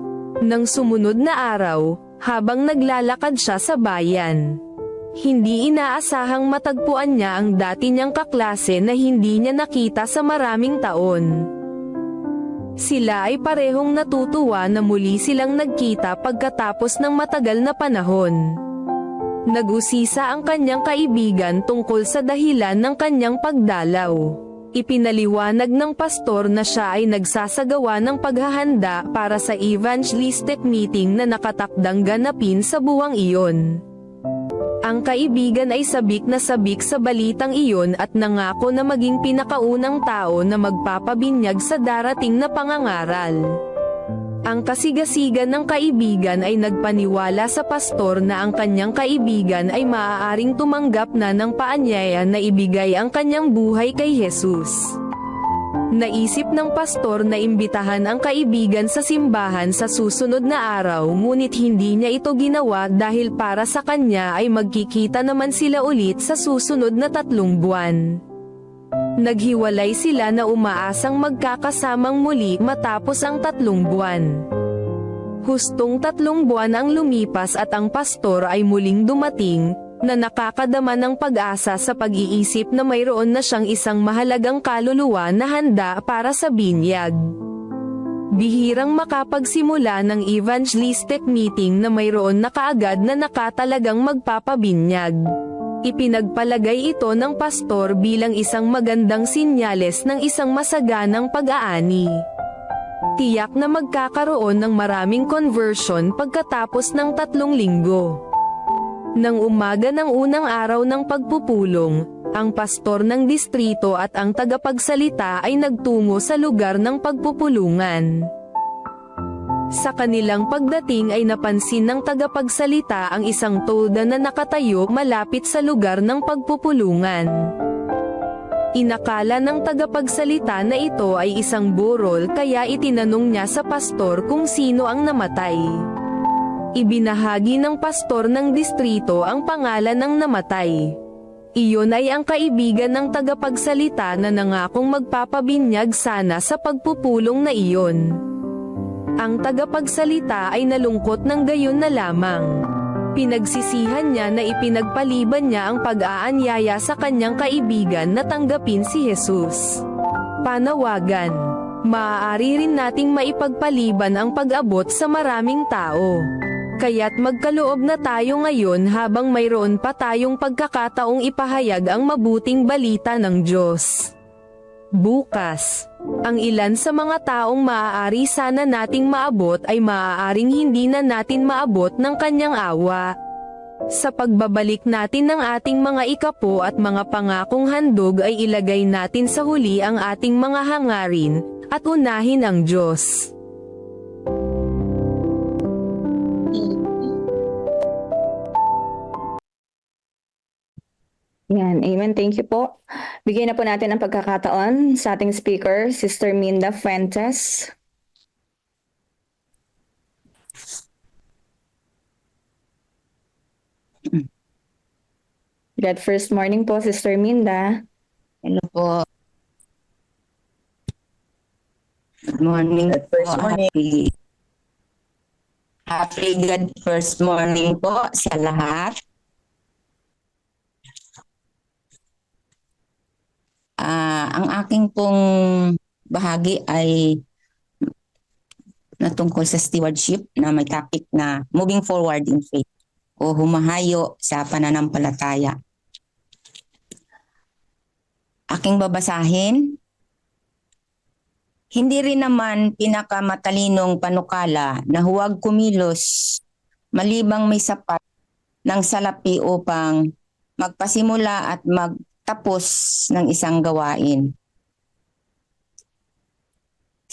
Speaker 13: Nang sumunod na araw, habang naglalakad siya sa bayan, hindi inaasahang matagpuan niya ang dati niyang kaklase na hindi niya nakita sa maraming taon. Sila ay parehong natutuwa na muli silang nagkita pagkatapos ng matagal na panahon. Nag-usisa ang kanyang kaibigan tungkol sa dahilan ng kanyang pagdalaw. Ipinaliwanag ng pastor na siya ay nagsasagawa ng paghahanda para sa evangelistic meeting na nakatakdang ganapin sa buwang iyon. Ang kaibigan ay sabik na sabik sa balitang iyon at nangako na maging pinakaunang tao na magpapabinyag sa darating na pangangaral. Ang kasigasigan ng kaibigan ay nagpaniwala sa pastor na ang kanyang kaibigan ay maaaring tumanggap na ng paanyaya na ibigay ang kanyang buhay kay Jesus. Naisip ng pastor na imbitahan ang kaibigan sa simbahan sa susunod na araw, ngunit hindi niya ito ginawa dahil para sa kanya ay magkikita naman sila ulit sa susunod na 3 buwan. Naghiwalay sila na umaasang magkakasamang muli matapos ang 3 buwan. Hustong 3 buwan ang lumipas at ang pastor ay muling dumating, na nakakadama ng pag-asa sa pag-iisip na mayroon na siyang isang mahalagang kaluluwa na handa para sa binyag. Bihirang makapagsimula ng evangelistic meeting na mayroon na kaagad na nakatalagang magpapabinyag. Ipinagpalagay ito ng pastor bilang isang magandang sinyales ng isang masaganang pag-aani. Tiyak na magkakaroon ng maraming conversion pagkatapos ng 3 linggo. Nang umaga ng unang araw ng pagpupulong, ang pastor ng distrito at ang tagapagsalita ay nagtungo sa lugar ng pagpupulungan. Sa kanilang pagdating ay napansin ng tagapagsalita ang isang tolda na nakatayo malapit sa lugar ng pagpupulungan. Inakala ng tagapagsalita na ito ay isang burol kaya itinanong niya sa pastor kung sino ang namatay. Ibinahagi ng pastor ng distrito ang pangalan ng namatay. Iyon ay ang kaibigan ng tagapagsalita na nangakong magpapabinyag sana sa pagpupulong na iyon. Ang tagapagsalita ay nalungkot ng gayon na lamang. Pinagsisihan niya na ipinagpaliban niya ang pag-aanyaya sa kanyang kaibigan na tanggapin si Jesus. Panawagan: maaari rin nating maipagpaliban ang pag-abot sa maraming tao. Kaya't magkaloob na tayo ngayon habang mayroon pa tayong pagkakataong ipahayag ang mabuting balita ng Diyos. Bukas, ang ilan sa mga taong maaari sana nating maabot ay maaaring hindi na natin maabot ng kanyang awa. Sa pagbabalik natin ng ating mga ikapo at mga pangakong handog ay ilagay natin sa huli ang ating mga hangarin at unahin ang Diyos.
Speaker 5: Yan, amen. Thank you po. Bigyan na po natin ang pagkakataon sa ating speaker, Sister Minda Fuentes. Good first morning po, Sister Minda.
Speaker 3: Hello po. Good morning
Speaker 2: Good first
Speaker 3: po.
Speaker 2: morning.
Speaker 3: Happy good first morning po sa lahat. Ang aking pong bahagi ay natungkol sa stewardship na may topic na moving forward in faith o humahayo sa pananampalataya. Aking babasahin. Hindi rin naman pinakamatalinong panukala na huwag kumilos malibang may sapat ng salapi upang magpasimula at magtapos ng isang gawain.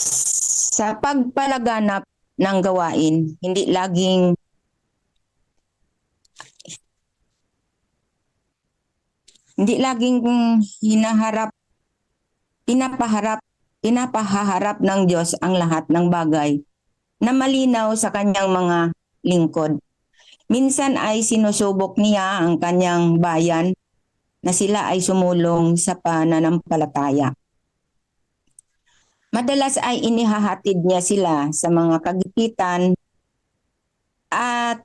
Speaker 3: Sa pagpalaganap ng gawain, hindi laging pinapahaharap ng Diyos ang lahat ng bagay na malinaw sa kanyang mga lingkod. Minsan ay sinusubok niya ang kanyang bayan na sila ay sumulong sa pananampalataya. Madalas ay inihahatid niya sila sa mga kagipitan at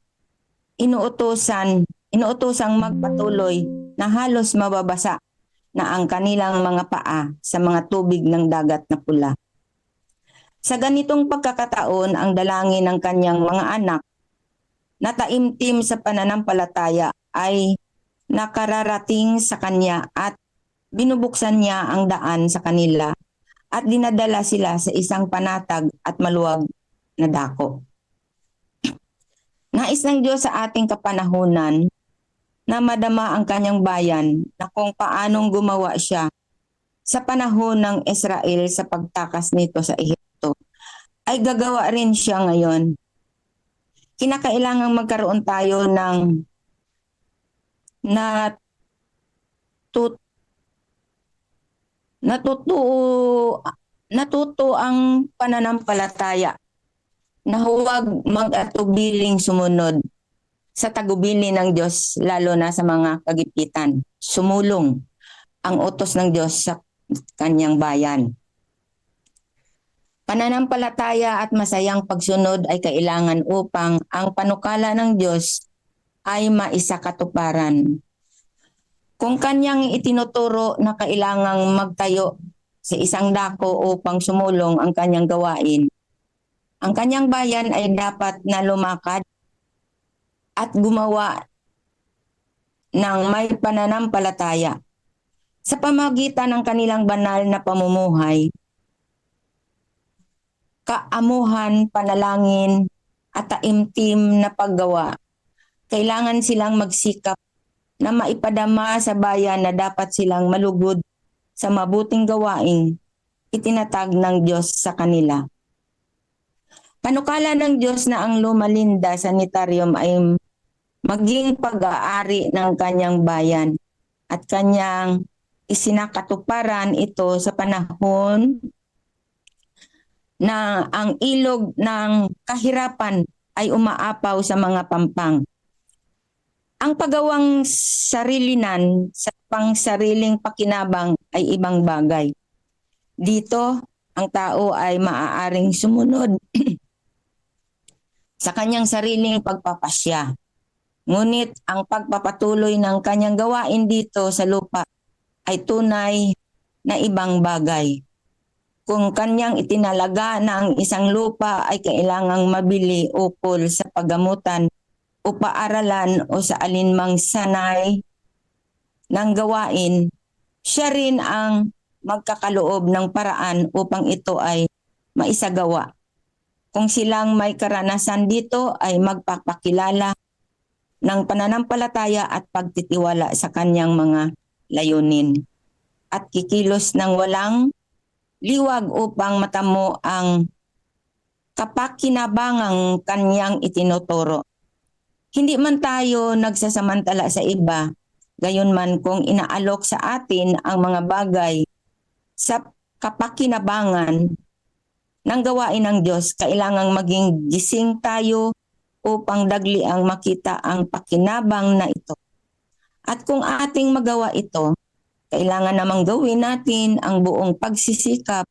Speaker 3: inuutosang magpatuloy na halos mababasa na ang kanilang mga paa sa mga tubig ng dagat na pula. Sa ganitong pagkakataon, ang dalangin ng kanyang mga anak na taimtim sa pananampalataya ay nakararating sa kanya at binubuksan niya ang daan sa kanila at dinadala sila sa isang panatag at maluwag na dako. Nais ng Diyos sa ating kapanahunan na madama ang kanyang bayan na kung paanong gumawa siya sa panahon ng Israel sa pagtakas nito sa Ehipto, ay gagawa rin siya ngayon. Kinakailangang magkaroon tayo ng natuto ang pananampalataya na huwag mag-atubiling sumunod sa tagubilin ng Diyos, lalo na sa mga kagipitan. Sumulong ang utos ng Diyos sa kanyang bayan. Pananampalataya at masayang pagsunod ay kailangan upang ang panukala ng Diyos ay maisakatuparan. Kung kanyang itinuturo na kailangang magtayo sa isang dako upang sumulong ang kanyang gawain, ang kanyang bayan ay dapat na lumakad at gumawa ng may pananampalataya. Sa pamagitan ng kanilang banal na pamumuhay, kaamuhan, panalangin at taimtim na paggawa, kailangan silang magsikap na maipadama sa bayan na dapat silang malugod sa mabuting gawaing itinatag ng Diyos sa kanila. Panukala ng Diyos na ang Luma Linda Sanitarium ay maging pag-aari ng kanyang bayan at kanyang isinakatuparan ito sa panahon na ang ilog ng kahirapan ay umaapaw sa mga pampang. Ang paggawang sarilinan sa pangsariling pakinabang ay ibang bagay. Dito, ang tao ay maaaring sumunod sa kanyang sariling pagpapasya. Ngunit ang pagpapatuloy ng kanyang gawain dito sa lupa ay tunay na ibang bagay. Kung kanyang itinalaga na ang isang lupa ay kailangang mabili ukol sa paggamutan o paaralan o sa alinmang sanay ng gawain, siya rin ang magkakaloob ng paraan upang ito ay maisagawa. Kung silang may karanasan dito ay magpapakilala ng pananampalataya at pagtitiwala sa kanyang mga layunin at kikilos ng walang liwag upang matamo ang kapakinabangang kanyang itinuturo. Hindi man tayo nagsasamantala sa iba, gayon man kung inaalok sa atin ang mga bagay sa kapakinabangan ng gawain ng Diyos, kailangang maging gising tayo upang dagli ang makita ang pakinabang na ito. At kung ating magawa ito, kailangan namang gawin natin ang buong pagsisikap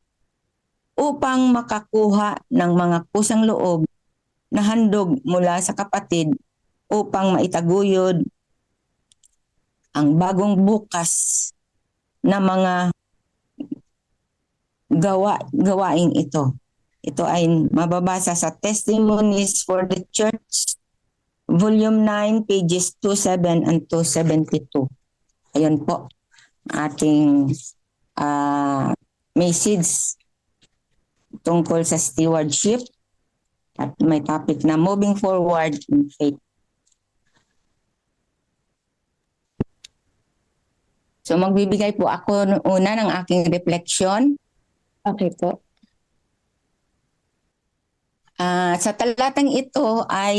Speaker 3: upang makakuha ng mga kusang loob na handog mula sa kapatid upang maitaguyod ang bagong bukas na mga gawaing ito. Ito ay mababasa sa Testimonies for the Church, Volume 9, pages 27 and 272. Ayun po, ating message tungkol sa stewardship at may topic na moving forward in faith. So magbibigay po ako una ng aking reflection.
Speaker 5: Okay po.
Speaker 3: Sa talatang ito ay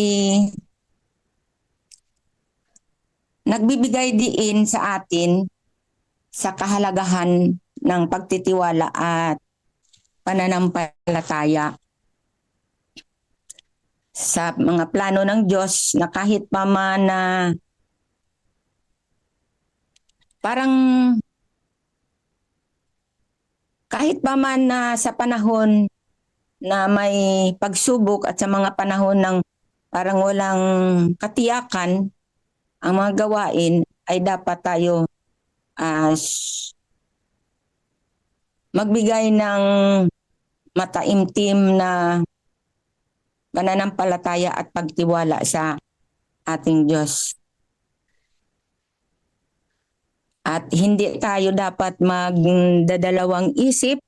Speaker 3: nagbibigay diin sa atin sa kahalagahan ng pagtitiwala at pananampalataya sa mga plano ng Diyos na kahit pa man na parang kahit pa man na sa panahon na may pagsubok at sa mga panahon ng parang walang katiyakan ang mga gawain, ay dapat tayo magbigay ng mataimtim na pananampalataya at pagtiwala sa ating Diyos. At hindi tayo dapat magdadalawang isip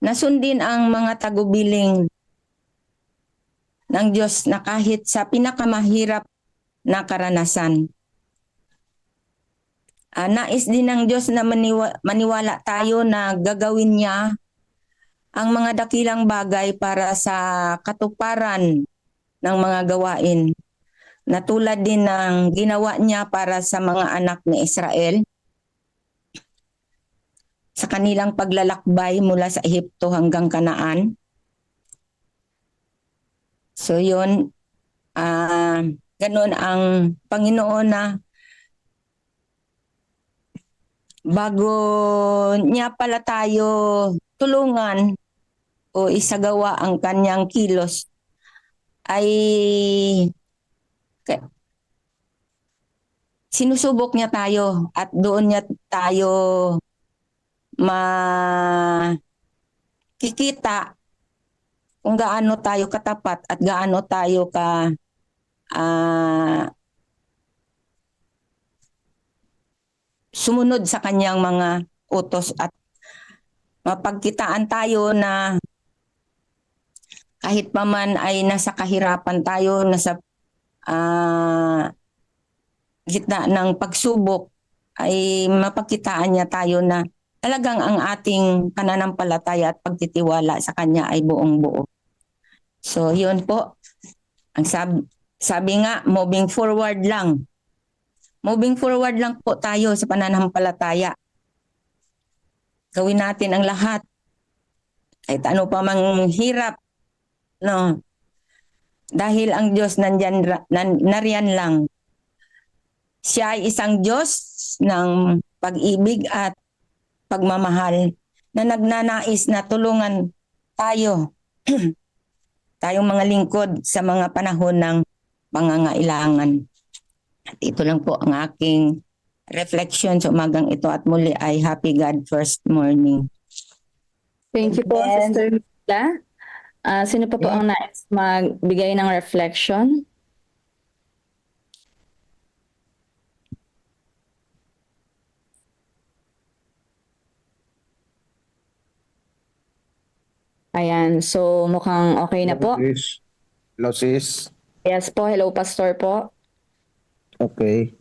Speaker 3: na sundin ang mga tagubiling ng Diyos na kahit sa pinakamahirap na karanasan. Nais din ng Diyos na maniwala tayo na gagawin niya ang mga dakilang bagay para sa katuparan ng mga gawain, na tulad din ng ginawa niya para sa mga anak ni Israel sa kanilang paglalakbay mula sa Ehipto hanggang Kanaan. So yun, ganun ang Panginoon na bago niya pala tayo tulungan o isagawa ang kanyang kilos, ay sinusubok niya tayo at doon niya tayo makikita kung gaano tayo katapat at gaano tayo sumunod sa kanyang mga utos, at mapagkitaan tayo na kahit pa man ay nasa kahirapan tayo, nasa gitna ng pagsubok, ay mapagkitaan niya tayo na talagang ang ating pananampalataya at pagtitiwala sa kanya ay buong buo. So yun po, ang sabi nga, moving forward lang. Moving forward lang po tayo sa pananampalataya. Gawin natin ang lahat. Kahit ano pa mang hirap, no? Dahil ang Diyos nariyan lang. Siya ay isang Diyos ng pag-ibig at pagmamahal na nagnanais na tulungan tayo, tayong mga lingkod sa mga panahon ng pangangailangan. At ito lang po ang aking reflection sa umagang ito, at muli ay happy God first morning.
Speaker 5: Thank you po, Sister Mila. Sino pa po ang nais magbigay ng reflection? Ayan, so mukhang okay na po.
Speaker 9: Hello, sis.
Speaker 5: Yes po, hello Pastor po.
Speaker 9: Okay.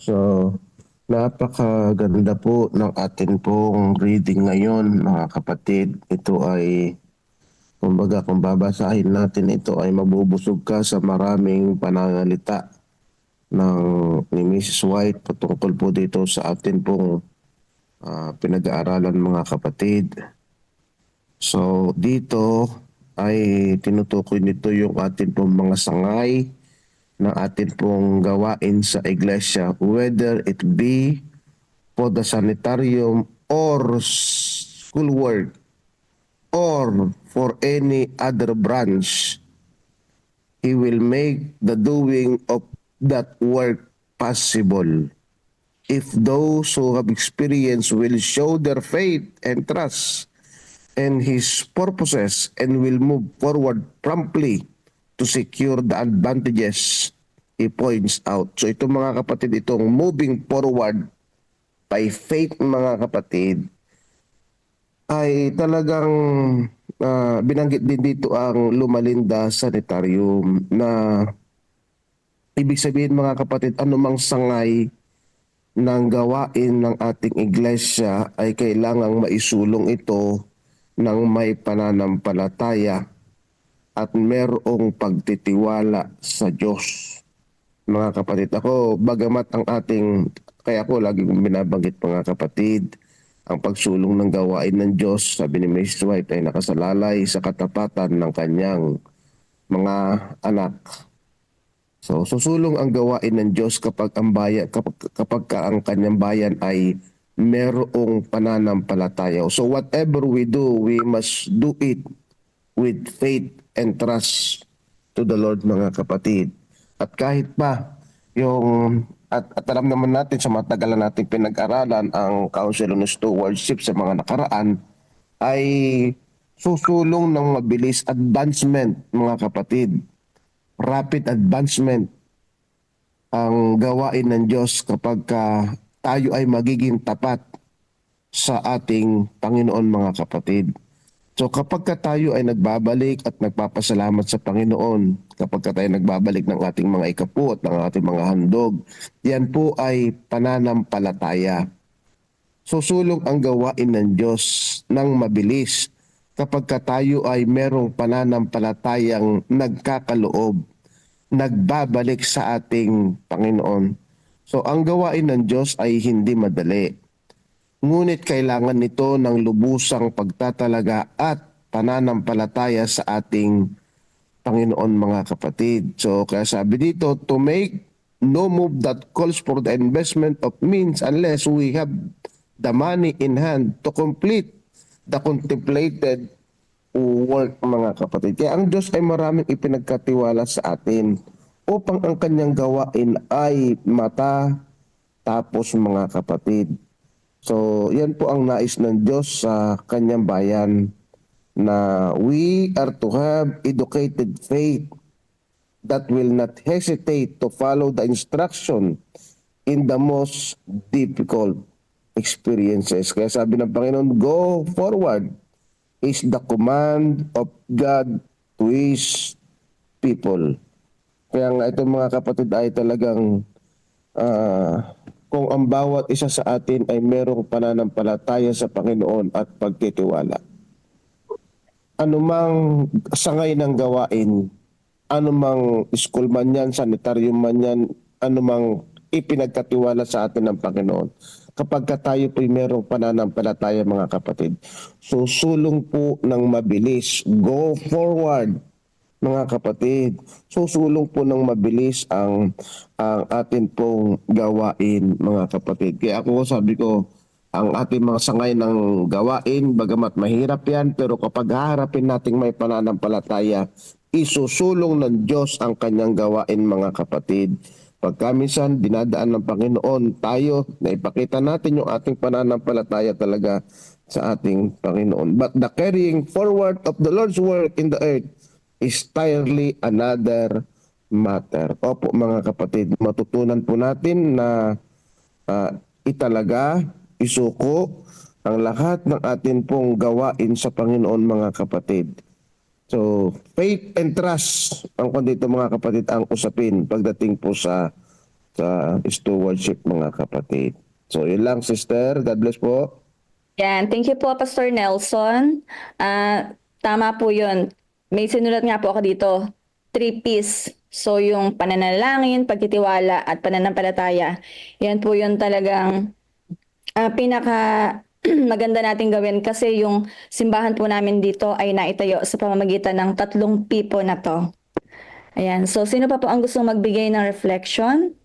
Speaker 9: So, napakaganda po ng atin pong reading ngayon, mga kapatid. Ito ay, kumbaga, kung babasahin natin ito ay mabubusog ka sa maraming pananalita ni Mrs. White patungkol po dito sa atin pong pinag-aaralan, mga kapatid. So, dito ay tinutukoy nito yung atin pong mga sangay na atin pong gawain sa iglesia, whether it be for the sanitarium or schoolwork or for any other branch. He will make the doing of that work possible. If those who have experience will show their faith and trust in His purposes and will move forward promptly to secure the advantages He points out. So ito, mga kapatid, itong moving forward by faith, mga kapatid, ay talagang binanggit din dito ang Lumalinda Sanitarium na ibig sabihin, mga kapatid, anumang sangay ng gawain ng ating iglesia ay kailangang maisulong ito ng may pananampalataya at merong pagtitiwala sa Diyos. Mga kapatid, ako, bagamat ang ating, kaya ako lagi kong binabanggit, mga kapatid, ang pagsulong ng gawain ng Diyos, sabi ni Mrs. White, ay nakasalalay sa katapatan ng kanyang mga anak. So, susulong ang gawain ng Diyos kapag ang ang kanyang bayan ay merong pananampalataya. So, whatever we do, we must do it with faith and trust to the Lord, mga kapatid. At kahit pa at alam naman natin sa matagalan natin pinag-aralan ang Council on Stewardship sa mga nakaraan, ay susulong ng mabilis advancement, mga kapatid. Rapid advancement ang gawain ng Diyos kapag tayo ay magiging tapat sa ating Panginoon, mga kapatid. So kapag tayo ay nagbabalik at nagpapasalamat sa Panginoon, kapag tayo nagbabalik ng ating mga ikaput, ng ating mga handog, yan po ay pananampalataya. Susulong ang gawain ng Diyos ng mabilis kapag tayo ay merong pananampalatayang nagkakaloob, nagbabalik sa ating Panginoon. So ang gawain ng Diyos ay hindi madali. Ngunit kailangan nito ng lubusang pagtatalaga at pananampalataya sa ating Panginoon, mga kapatid. So kaya sabi dito, to make no move that calls for the investment of means unless we have the money in hand to complete the contemplated work, mga kapatid. Kaya ang Diyos ay maraming ipinagkatiwala sa atin upang ang kanyang gawain ay matatapos, mga kapatid. So, yan po ang nais ng Diyos sa kanyang bayan, na we are to have educated faith that will not hesitate to follow the instruction in the most difficult experiences. Kaya sabi ng Panginoon, go forward is the command of God to His people. Kaya nga itong mga kapatid ay talagang kung ang bawat isa sa atin ay merong pananampalataya sa Panginoon at pagtitiwala. Anumang sangay ng gawain, anumang school man yan, sanitarium man yan, anumang ipinagkatiwala sa atin ng Panginoon, kapag tayo po'y merong pananampalataya, mga kapatid, susulong po ng mabilis, go forward, mga kapatid. Susulong po ng mabilis ang atin pong gawain, mga kapatid. Kaya ako, sabi ko, ang ating mga sangay ng gawain, bagamat mahirap yan, pero kapag haharapin nating may pananampalataya, isusulong ng Diyos ang kanyang gawain, mga kapatid. Pagka minsan dinadaan ng Panginoon tayo, na ipakita natin yung ating pananampalataya talaga sa ating Panginoon. But the carrying forward of the Lord's work in the earth is entirely another matter. Opo, mga kapatid, matutunan po natin na italaga, isuko ang lahat ng atin pong gawain sa Panginoon, mga kapatid. So, faith and trust ang dito, mga kapatid, ang usapin pagdating po sa stewardship, mga kapatid. So, yun lang, sister. God bless po.
Speaker 5: Yan, thank you po, Pastor Nelson. Tama po yun. May sinulat nga po ako dito, 3 P's. So yung pananalangin, pagtitiwala at pananampalataya. Yan po yun talagang pinaka maganda nating gawin kasi yung simbahan po namin dito ay naitayo sa pamamagitan ng 3 P po na to. Ayan, so sino pa po ang gustong magbigay ng reflection?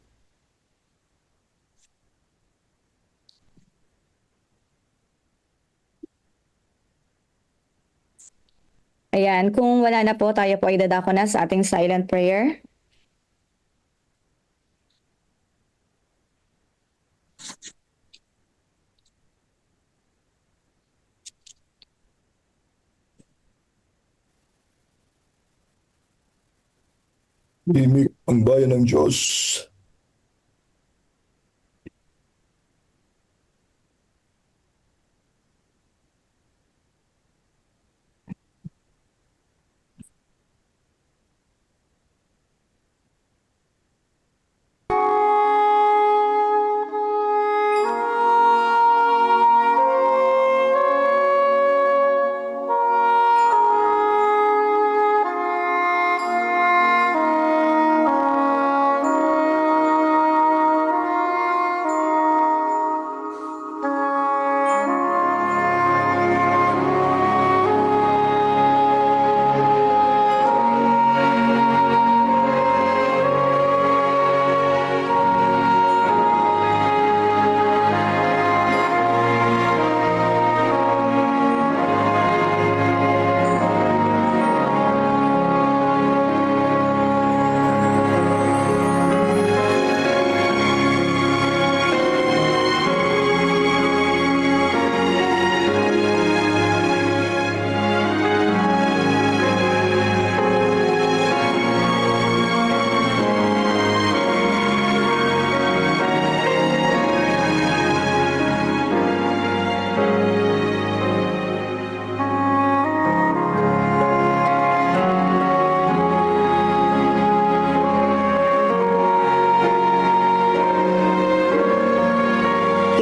Speaker 5: Ayan, kung wala na po, tayo po ay dadako na sa ating silent prayer.
Speaker 1: Himik ang bayan ng Diyos.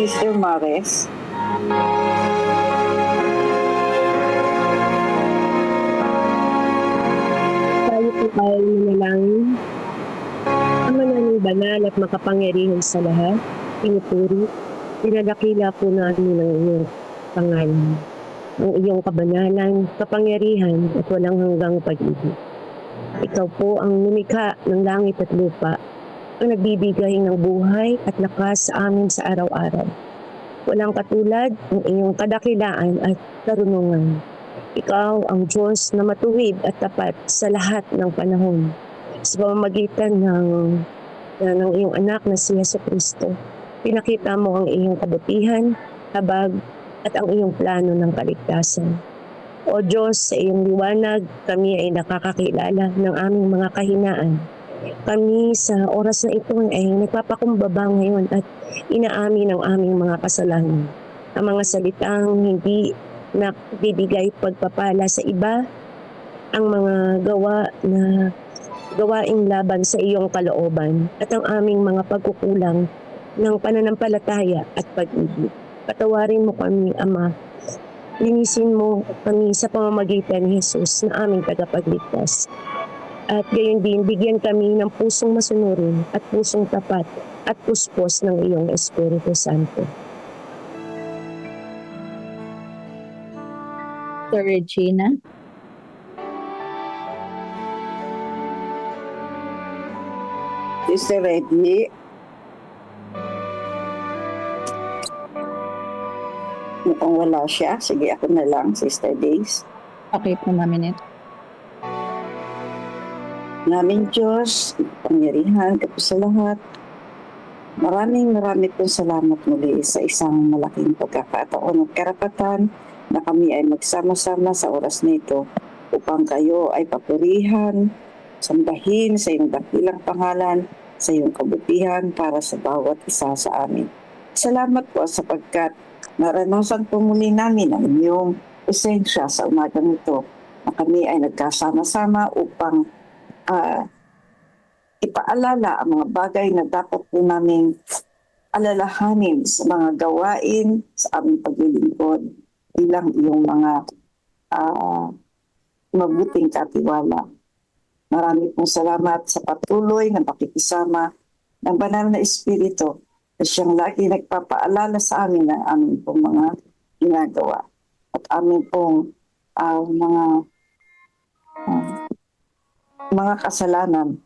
Speaker 2: Sister Mares.
Speaker 14: Tayo po ay manalangin. Ama naming banal at makapangyarihan sa lahat, pinupuri, pinadakila po namin ng iyong pangalan, ang iyong kabanalan, kapangyarihan at walang hanggang pag-ibig. Ikaw po ang lumikha ng langit at lupa, ang nagbibigay ng buhay at lakas sa amin sa araw-araw. Walang katulad ang iyong kadakilaan at karunungan. Ikaw ang Diyos na matuwid at tapat sa lahat ng panahon. Sa pamamagitan ng iyong anak na si Jesucristo, pinakita mo ang iyong kabutihan, habag at ang iyong plano ng kaligtasan. O Diyos, sa iyong liwanag, kami ay nakakakilala ng aming mga kahinaan. Kami sa oras na ito ay nagpapakumbaba ngayon at inaamin ang aming mga kasalanan. Ang mga salitang hindi nagbibigay pagpapala sa iba, ang mga gawaing laban sa iyong kalooban, at ang aming mga pagkukulang ng pananampalataya at pag-ibig. Patawarin mo kami, Ama. Linisin mo kami sa pamamagitan ni Jesus na aming tagapagligtas. At gayon din, bigyan kami ng pusong masunurin at pusong tapat at puspos ng iyong Espiritu Santo.
Speaker 5: Sir Regina.
Speaker 2: Sister Reggie. Mukhang wala siya. Sige, ako na lang, Sister Days.
Speaker 5: Okay po, Mami Net.
Speaker 2: Naming Diyos, pangyarihan ka po sa lahat. Maraming pong salamat muli sa isang malaking pagkakataon at karapatan na kami ay magsama-sama sa oras nito upang kayo ay papurihan, sambahin sa iyong dakilang pangalan, sa iyong kabutihan para sa bawat isa sa amin. Salamat po sapagkat naranasan po muli namin ang inyong esensya sa umagang ito na kami ay nagkasama-sama upang ipaalala ang mga bagay na dapat po namin alalahanin sa mga gawain sa aming paglilingkod bilang iyong mga mabuting katiwala. Marami pong salamat sa patuloy na pakikisama ng Banal na Espiritu na siyang lagi nagpapaalala sa amin ng aming pong mga ginagawa at aming pong mga kasalanan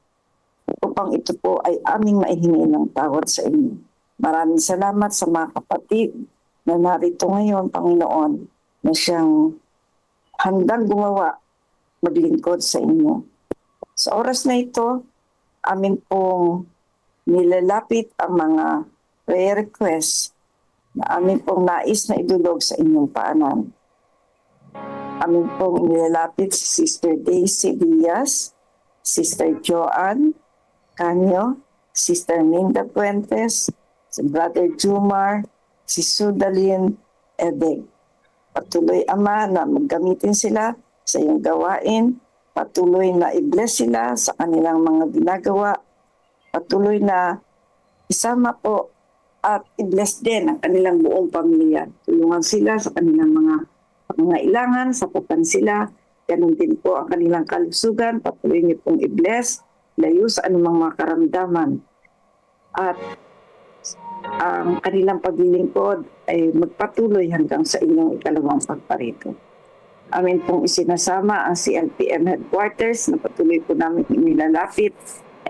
Speaker 2: upang ito po ay aming maihingi ng tawad sa inyo. Maraming salamat sa mga kapatid na narito ngayon, Panginoon, na siyang handang gumawa, maglingkod sa inyo. Sa oras na ito, amin pong nilalapit ang mga prayer requests na amin pong nais na idulog sa inyong paanan. Amin pong nilalapit si Sister Daisy Diaz, Sister Joanne Canyo, Sister Minda Puentes, si Brother Jumar, si Sudalyn Edeg. Patuloy, Ama, na maggamitin sila sa iyong gawain. Patuloy na i-bless sila sa kanilang mga ginagawa. Patuloy na isama po at i-bless din ang kanilang buong pamilya. Tulungan sila sa kanilang mga pangangailangan, sapatan sila. Ganun din po ang kanilang kalusugan. Patuloy niyo pong i-bless, layo sa anumang mga karamdaman. At ang kanilang paglilingkod ay magpatuloy hanggang sa inyong ikalawang pagparito. Amin pong isinasama ang CLPM headquarters na patuloy po namin inilalapit.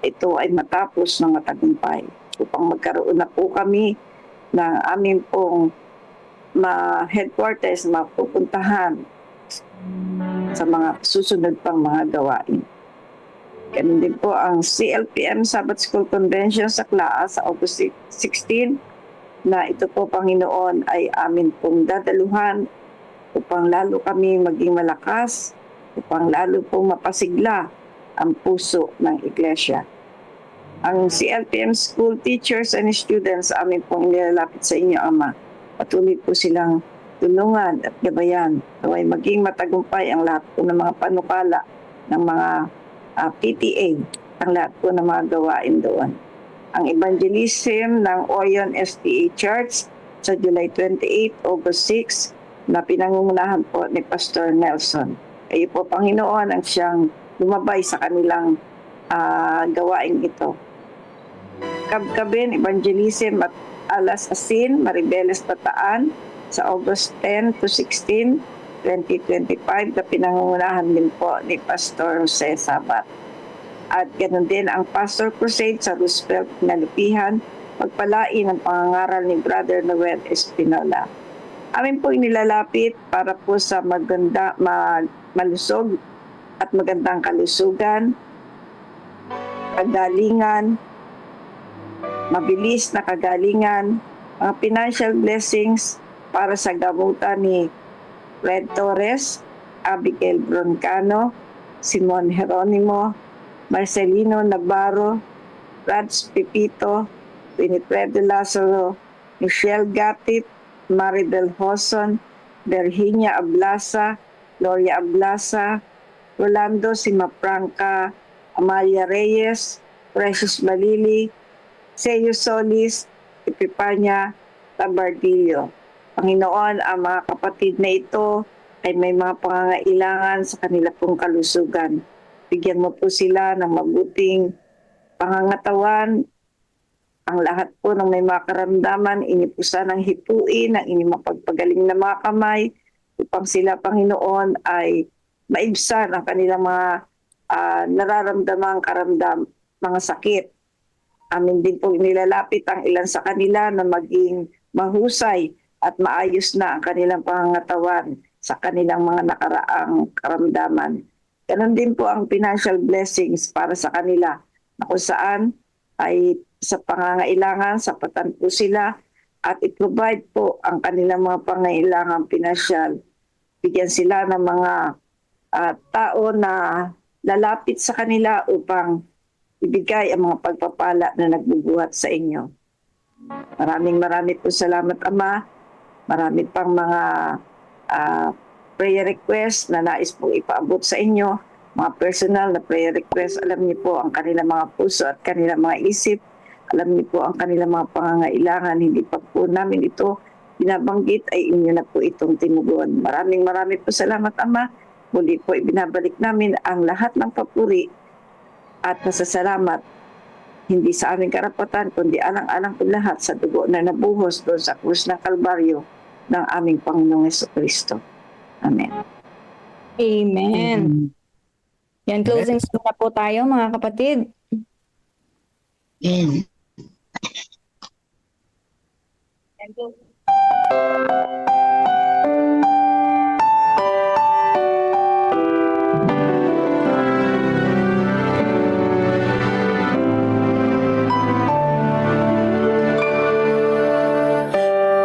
Speaker 2: Ito ay matapos ng matagumpay upang magkaroon na po kami ng amin pong headquarters na mapupuntahan sa mga susunod pang mga gawain. Ganun din po ang CLPM Sabbath School Convention sa Klaa sa August 16 na ito po, Panginoon, ay amin pong dadaluhan upang lalo kami maging malakas, upang lalo pong mapasigla ang puso ng Iglesia. Ang CLPM school teachers and students amin pong nilalapit sa inyo, Ama. Patuloy po silang tulungan at gabayan naway maging matagumpay ang lahat po ng mga panukala ng mga PTA, ang lahat po ng mga gawain doon. Ang evangelism ng Orion SDA Church sa July 28, August 6, na pinangungunahan po ni Pastor Nelson. Kayo po, Panginoon, ang siyang lumabay sa kanilang gawain ito. Kabkabin, Evangelism at Alas Asin, Maribeles Bataan sa August 10 to 16, 2025 na pinangungunahan din po ni Pastor Jose Sabat. At ganoon din ang Pastor Crusade sa Roosevelt Nalipihan, pagpalain ang pangangaral ni Brother Noel Espinola. Amin po inilalapit para po sa malusog at magandang kalusugan, kagalingan, mabilis na kagalingan, mga financial blessings para sa gamutan ni Red Torres, Abigail Broncano, Simon Jeronimo, Marcelino Navarro, Rads Pepito, Winifredo Lazaro, Michelle Gatit, Maribel Hoson, Virginia Ablasa, Gloria Ablasa, Rolando Simapranca, Amalia Reyes, Precious Malili, Seyo Solis, Epipanya Tabardillo. Panginoon, ang mga kapatid na ito ay may mga pangangailangan sa kanila pong kalusugan. Bigyan mo po sila ng mabuting pangangatawan. Ang lahat po ng may mga karamdaman, inipusan ng hipuin, ang inimapagpagaling na mga kamay, upang sila, Panginoon, ay maibsan ang kanilang mga nararamdamang mga sakit. Amin din po nilalapit ang ilan sa kanila na maging mahusay at maayos na ang kanilang pangangatawan sa kanilang mga nakaraang karamdaman. Ganon din po ang financial blessings para sa kanila na kung saan ay sa pangangailangan, sapatan po sila at i-provide po ang kanilang mga pangangailangan pinansyal. Bigyan sila ng mga tao na lalapit sa kanila upang ibigay ang mga pagpapala na nagbubuhat sa inyo. Maraming po salamat, Ama. Marami pang mga prayer request na nais pong ipaabot sa inyo, mga personal na prayer request. Alam niyo po ang kanilang mga puso at kanilang mga isip. Alam niyo po ang kanilang mga pangangailangan. Hindi pa po namin ito binabanggit, ay inyo na po itong tinugon. Maraming po salamat, Ama. Muli po ibinabalik namin ang lahat ng papuri at pasasalamat, hindi sa aming karapatan, kundi alang-alang po lahat sa dugo na nabuhos doon sa krus ng Kalbaryo ng aming Panginoong Jesucristo. Amen.
Speaker 5: Amen. Yan, closing na po tayo mga kapatid.
Speaker 3: Amen.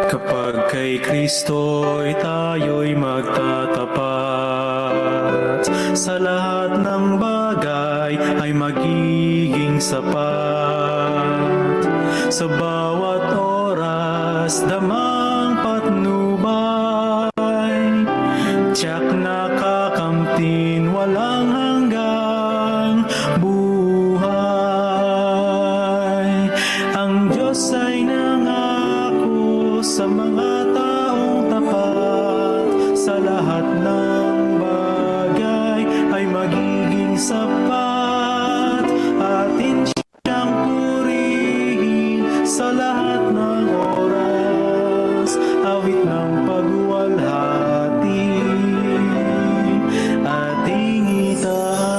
Speaker 15: Kapag kay Kristo'y tayo'y magtatapat, sa lahat ng bagay ay magiging sapat. Sa bawat oras, damang patnubay, tiyak nakakamtin, walang hanggang buhay. Ang Diyos ay nangako sa mga taong tapat, sa lahat ng bagay ay magiging sapat. Atin siyang purihin sa lahat ng oras, awit ng pagwalhati ating itaas.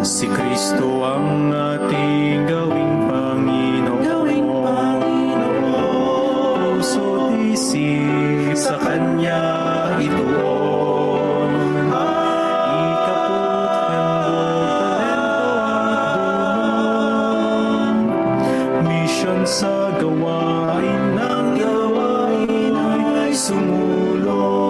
Speaker 15: Si Kristo ang ating gawing Panginoon, puso't isip sa Kanya ituon. Ikaput, handog, talento at mission sa gawain ng ay sumulong.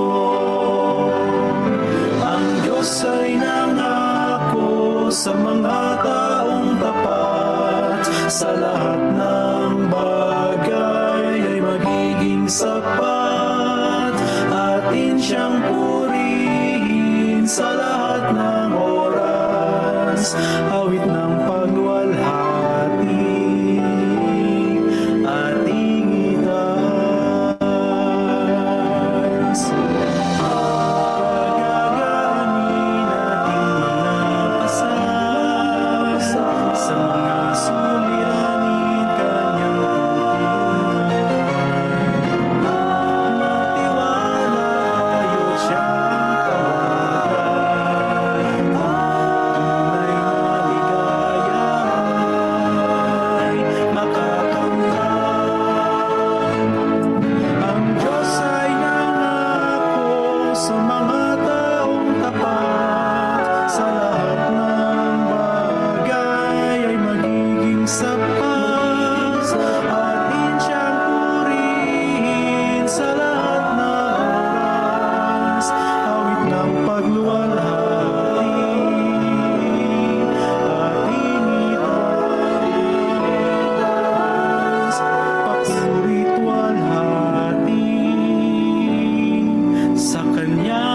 Speaker 15: Ang Diyos ay nangako sa mga taong tapat, sa lahat ng bagay ay magiging sapat. Atin siyang purihin sa lahat ng oras, awit ng pagwalhati ating itaas. Gaganin ating napasas sa mga suliranin Kanyang tutipan. Magtiwala tayo siyang tawagan. Tunay na ligaya ay makakamtan. Ang Diyos ay nangako sa mga taong tapat, sa lahat ng bagay ay magiging sapat. Atin siyang purihin sa lahat ng oras, awit ng pagluwalhati ating itaas. Papuri't walhati sa Kanya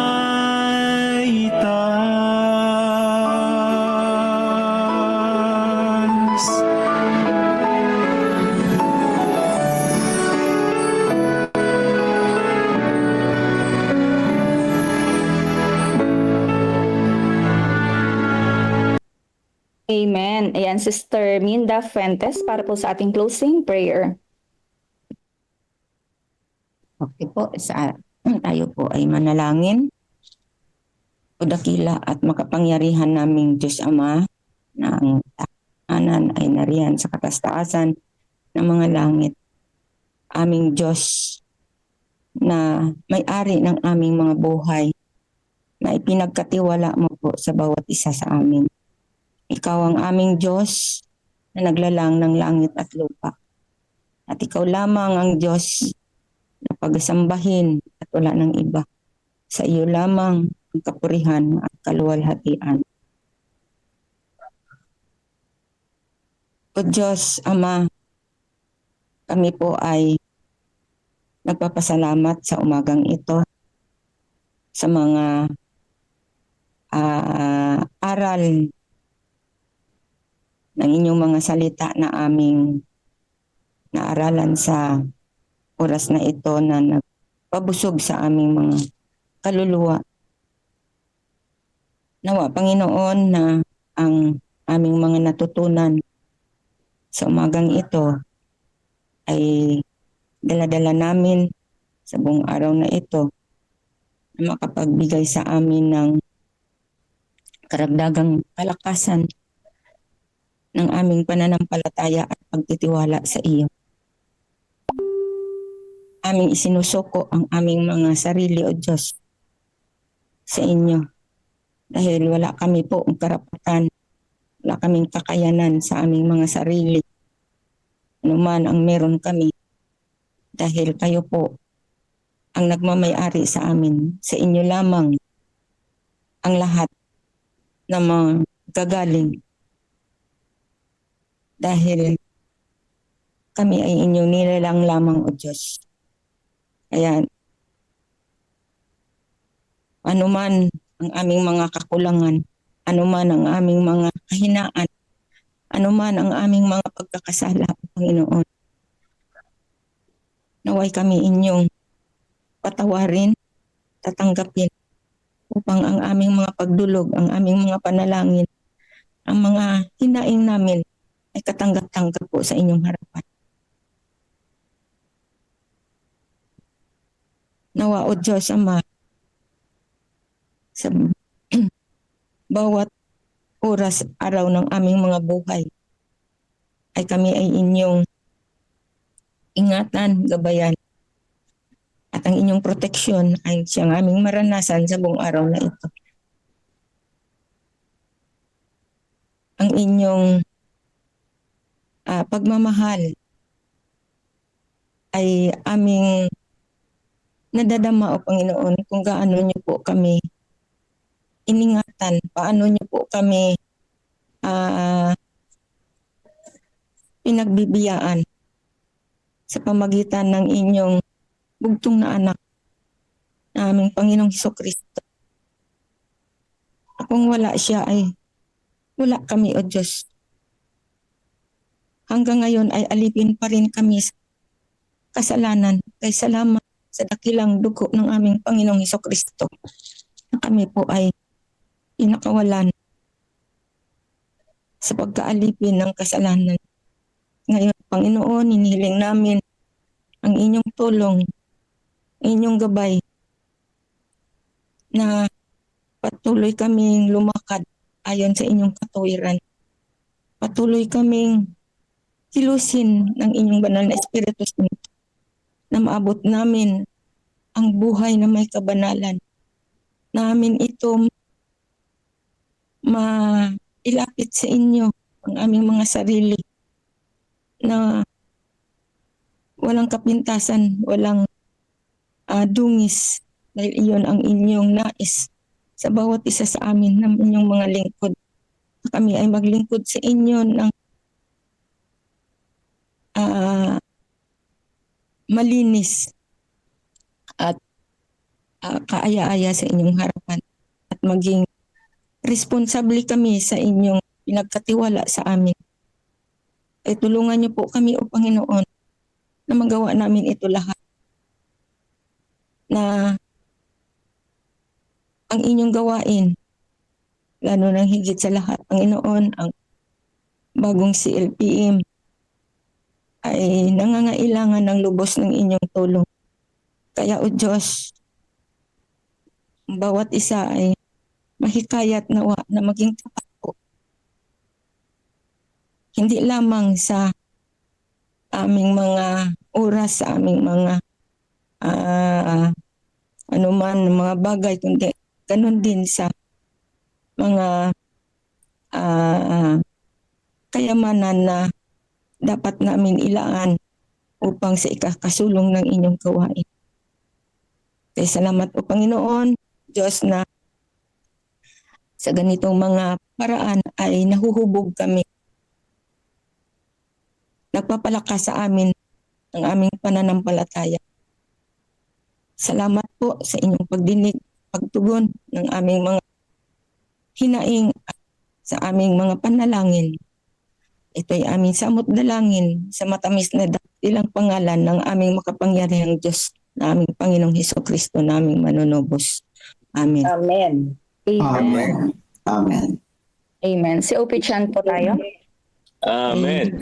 Speaker 15: itaas.
Speaker 5: Amen. Ayan, Sister Minda Fuentes para po sa ating closing prayer.
Speaker 3: Okay po, tayo po ay manalangin. O dakila at makapangyarihan naming Diyos Ama, na ang tahanan ay nariyan sa katastaasan ng mga langit. Aming Diyos na may-ari ng aming mga buhay, na ipinagkatiwala mo po sa bawat isa sa amin. Ikaw ang aming Diyos na naglalang ng langit at lupa. At ikaw lamang ang Diyos na pagsambahin at wala ng iba. Sa iyo lamang ang kapurihan at kaluwalhatian. O Diyos, Ama, kami po ay nagpapasalamat sa umagang ito sa mga aral ng inyong mga salita na aming naaralan sa oras na ito na nagpabusog sa aming mga kaluluwa. Nawa, Panginoon, na ang aming mga natutunan sa umagang ito ay dala-dala namin sa buong araw na ito na makapagbigay sa amin ng karagdagang kalakasan ng aming pananampalataya at pagtitiwala sa iyo. Aming isinusuko ang aming mga sarili, O Diyos, sa inyo. Dahil wala kami po ang karapatan, wala kaming kakayanan sa aming mga sarili. Ano man ang meron kami, dahil kayo po ang nagmamay-ari sa amin. Sa inyo lamang ang lahat na magagaling. Dahil kami ay inyong nilalang lamang, O Diyos. Kaya anuman ang aming mga kakulangan, anuman ang aming mga kahinaan, anuman ang aming mga pagkakasala, Panginoon, naway kami inyong patawarin, tatanggapin upang ang aming mga pagdulog, ang aming mga panalangin, ang mga hinaing namin ay katanggap-tanggap po sa inyong harapan. Nawa, O Diyos, Ama, sa bawat oras, araw ng aming mga buhay, ay kami ay inyong ingatan, gabayan, at ang inyong proteksyon ay siyang aming maranasan sa buong araw na ito. Ang inyong pagmamahal ay aming nadadama, O Panginoon, kung gaano niyo po kami iningatan, paano niyo po kami pinagbibiyaan sa pamagitan ng inyong bugtong na anak na aming Panginoong Hesukristo. Kung wala siya ay wala kami, O Diyos. Hanggang ngayon ay alipin pa rin kami sa kasalanan. Kay salamat sa dakilang dugo ng aming Panginoong Hesukristo na kami po ay pinakawalan sa pagkaalipin ng kasalanan. Ngayon, Panginoon, hinihiling namin ang inyong tulong, inyong gabay na patuloy kaming lumakad ayon sa inyong katuwiran. Patuloy kaming kilusin ng inyong banal na Espiritu Santo na maabot namin ang buhay na may kabanalan. Namin ito mailapit sa inyo ang aming mga sarili na walang kapintasan, walang dungis, dahil iyon ang inyong nais sa bawat isa sa amin ng inyong mga lingkod. Kami ay maglingkod sa inyo ng malinis at kaaya-aya sa inyong harapan at maging responsable kami sa inyong pinagkatiwala sa amin. Ay tulungan niyo po kami, O Panginoon, na magawa namin ito lahat. Na ang inyong gawain, lalo nang higit sa lahat, Panginoon, ang bagong CLPM ay nangangailangan ng lubos ng inyong tulong. Kaya, O Diyos, bawat isa ay mahikayat nawa na maging tapat po. Hindi lamang sa aming mga oras, sa aming mga mga bagay, kundi ganun din sa mga kayamanan na dapat namin ilaan upang sa ikakasulong ng inyong gawain. Kaya salamat, O Panginoon, Diyos, na sa ganitong mga paraan ay nahuhubog kami nagpapalakas sa amin ng aming pananampalataya. Salamat po sa inyong pagdinig, pagtugon ng aming mga hinaing at sa aming mga panalangin. Ito'y aming samot dalangin sa matamis na dakilang pangalan ng aming makapangyarihang Diyos na aming Panginoong Hesukristo na aming manunubos. Amen.
Speaker 2: Amen.
Speaker 6: Amen. Amen.
Speaker 5: Amen. Si OP Chan po tayo.
Speaker 8: Amen.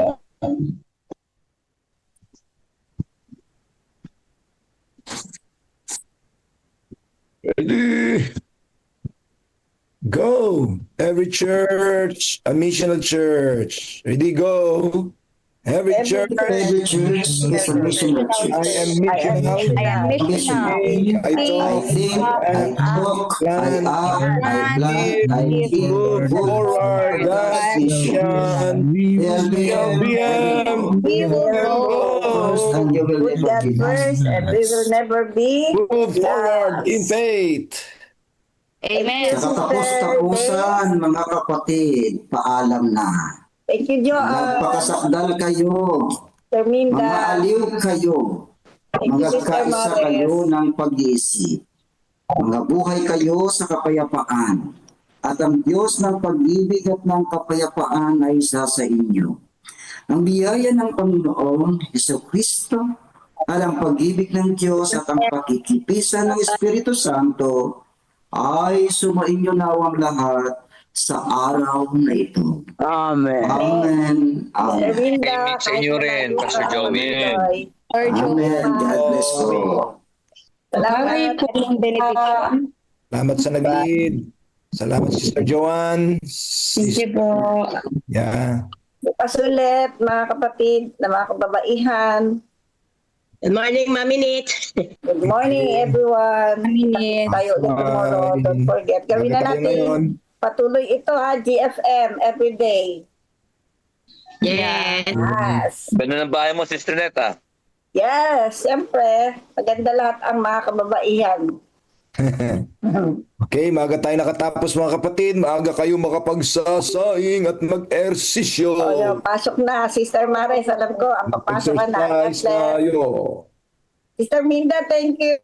Speaker 1: Ready? Go! Every church, a missional church. Ready, go! Every church,
Speaker 6: Every church is a missional church.
Speaker 1: I am missional.
Speaker 5: I am missional.
Speaker 1: I
Speaker 6: I
Speaker 1: talk,
Speaker 6: think, I talk, I
Speaker 1: plan,
Speaker 6: act, I plan, I keep,
Speaker 1: move forward, that mission. LBM,
Speaker 2: We will
Speaker 6: First,
Speaker 2: go
Speaker 6: and you will
Speaker 2: with
Speaker 6: never
Speaker 2: that
Speaker 6: be
Speaker 2: verse, and we will never be
Speaker 1: move forward in
Speaker 2: last.
Speaker 1: faith.
Speaker 5: Amen.
Speaker 6: Sa katapos-tapusan, mga kapatid, paalam na.
Speaker 2: Thank you, Joan.
Speaker 6: Nagpakasakdal kayo,
Speaker 2: Sir
Speaker 6: mga
Speaker 2: Minda.
Speaker 6: aliw kayo,
Speaker 2: Thank you,
Speaker 6: mga
Speaker 2: Sister
Speaker 6: kaisa kayo
Speaker 2: Mares.
Speaker 6: ng pag-iisip. Mga buhay kayo sa kapayapaan. At ang Diyos ng pag-ibig at ng kapayapaan ay isa sa inyo. Ang biyaya ng Panginoon, Hesukristo, at ang pag-ibig ng Diyos at ang pakikipisan ng Espiritu Santo ay sumainyo nawang lahat sa araw na ito.
Speaker 2: Amen.
Speaker 6: Amen.
Speaker 2: Sir
Speaker 6: Amen.
Speaker 2: Minda.
Speaker 16: Amen sa inyo rin, Pastor Joey.
Speaker 6: Amen. God bless po.
Speaker 2: Salamat.
Speaker 5: Benediction.
Speaker 1: Salamat sa nag-lead. Salamat, Sister Joanne.
Speaker 4: Thank you po.
Speaker 1: Yeah.
Speaker 2: Bukas ulit, mga kapatid, na mga kababaihan.
Speaker 14: Good morning, Mami Nit.
Speaker 2: Good morning, everyone.
Speaker 5: Minute.
Speaker 2: Tayo ulit tomorrow. Don't forget. Gawin na
Speaker 1: Tayo ngayon.
Speaker 2: natin. Patuloy ito ha, GFM, everyday.
Speaker 14: Yes.
Speaker 2: Yes.
Speaker 16: Ganda ng bahay mo, Sister Neta.
Speaker 2: Yes, siyempre. Maganda lahat ang mga kababaihan.
Speaker 1: Okay, maaga tayo nakatapos mga kapatid. Maaga kayo makapagsasaing at mag-ersisyo.
Speaker 2: O yun, pasok na. Sister Mares, alam ko, ang papasok ka na.
Speaker 1: Exercise tayo.
Speaker 2: Sister Minda, thank you.